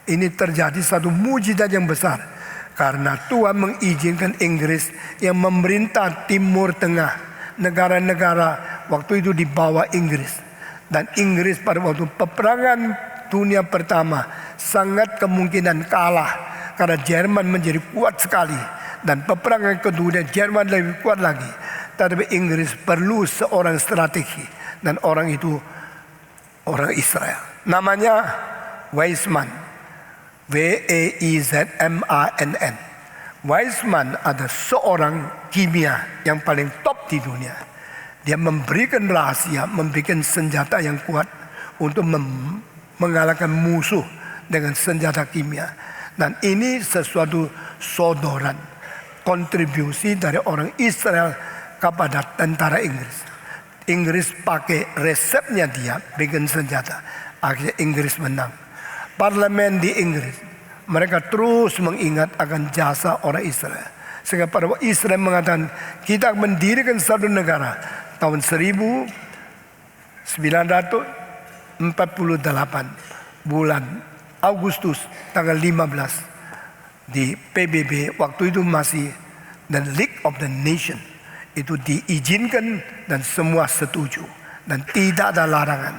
Ini terjadi satu mujizat yang besar. Karena Tuhan mengizinkan Inggris yang memerintah Timur Tengah, negara-negara waktu itu di bawah Inggris. Dan Inggris pada waktu peperangan dunia pertama sangat kemungkinan kalah karena Jerman menjadi kuat sekali. Dan peperangan kedua Jerman lebih kuat lagi. Tetapi Inggris perlu seorang strategi, dan orang itu orang Israel. Namanya Weizmann. Weizmann. Weizmann adalah seorang kimia yang paling top di dunia. Dia memberikan rahasia, memberikan senjata yang kuat untuk mengalahkan musuh dengan senjata kimia. Dan ini sesuatu sodoran, kontribusi dari orang Israel kepada tentara Inggris. Inggris pakai resepnya dia bikin senjata. Akhirnya Inggris menang. Parlemen di Inggris, mereka terus mengingat akan jasa orang Israel. Sehingga pada waktu Israel mengatakan, kita mendirikan satu negara tahun 1948 bulan Agustus tanggal 15 di PBB, waktu itu masih the League of the Nation, itu diizinkan dan semua setuju dan tidak ada larangan.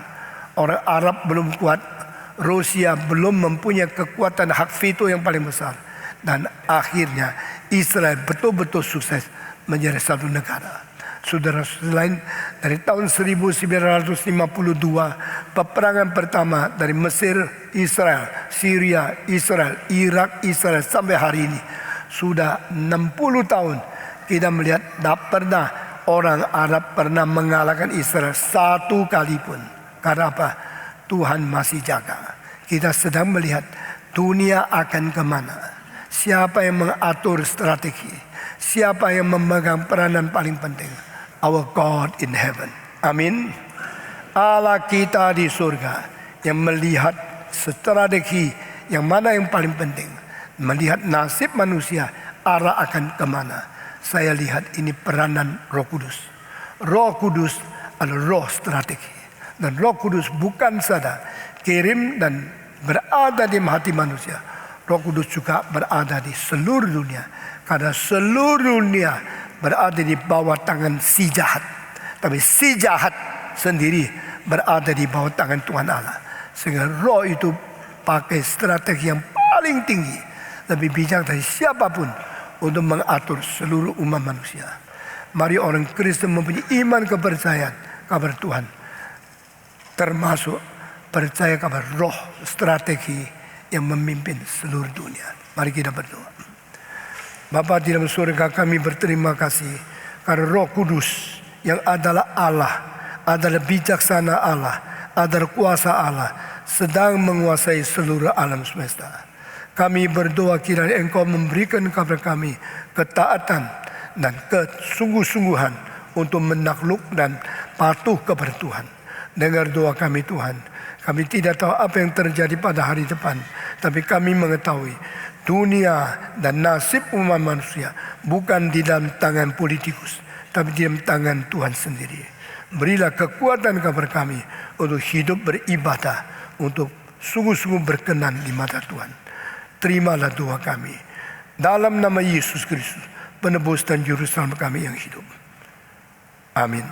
Orang Arab belum kuat, Rusia belum mempunyai kekuatan hak veto yang paling besar. Dan akhirnya Israel betul-betul sukses menjadi satu negara. Saudara lain, dari tahun 1952 peperangan pertama dari Mesir, Israel, Syria, Israel, Irak, Israel sampai hari ini sudah 60 tahun kita melihat tak pernah orang Arab pernah mengalahkan Israel satu kali pun. Karena apa? Tuhan masih jaga. Kita sedang melihat dunia akan kemana. Siapa yang mengatur strategi? Siapa yang memegang peranan paling penting? Our God in heaven. Amin. Allah kita di surga yang melihat strategi yang mana yang paling penting. Melihat nasib manusia, arah akan kemana. Saya lihat ini peranan Roh Kudus. Roh Kudus adalah roh strategi. Dan Roh Kudus bukan saja kirim dan berada di hati manusia. Roh Kudus juga berada di seluruh dunia. Karena seluruh dunia berada di bawah tangan si jahat. Tapi si jahat sendiri berada di bawah tangan Tuhan Allah. Sehingga roh itu pakai strategi yang paling tinggi, lebih bijak dari siapapun untuk mengatur seluruh umat manusia. Mari orang Kristen mempunyai iman kepercayaan kepada Tuhan, termasuk percaya kepada roh strategi yang memimpin seluruh dunia. Mari kita berdoa. Bapa di dalam surga, kami berterima kasih karena Roh Kudus yang adalah Allah, adalah bijaksana Allah, adalah kuasa Allah, sedang menguasai seluruh alam semesta. Kami berdoa kiranya Engkau memberikan kepada kami ketaatan dan kesungguh-sungguhan untuk menakluk dan patuh kepada Tuhan. Dengar doa kami Tuhan. Kami tidak tahu apa yang terjadi pada hari depan, tapi kami mengetahui dunia dan nasib umat manusia bukan di dalam tangan politikus, tapi di dalam tangan Tuhan sendiri. Berilah kekuatan kepada kami untuk hidup beribadah, untuk sungguh-sungguh berkenan di mata Tuhan. Terimalah doa kami dalam nama Yesus Kristus, penebus dan juru selamat kami yang hidup. Amin.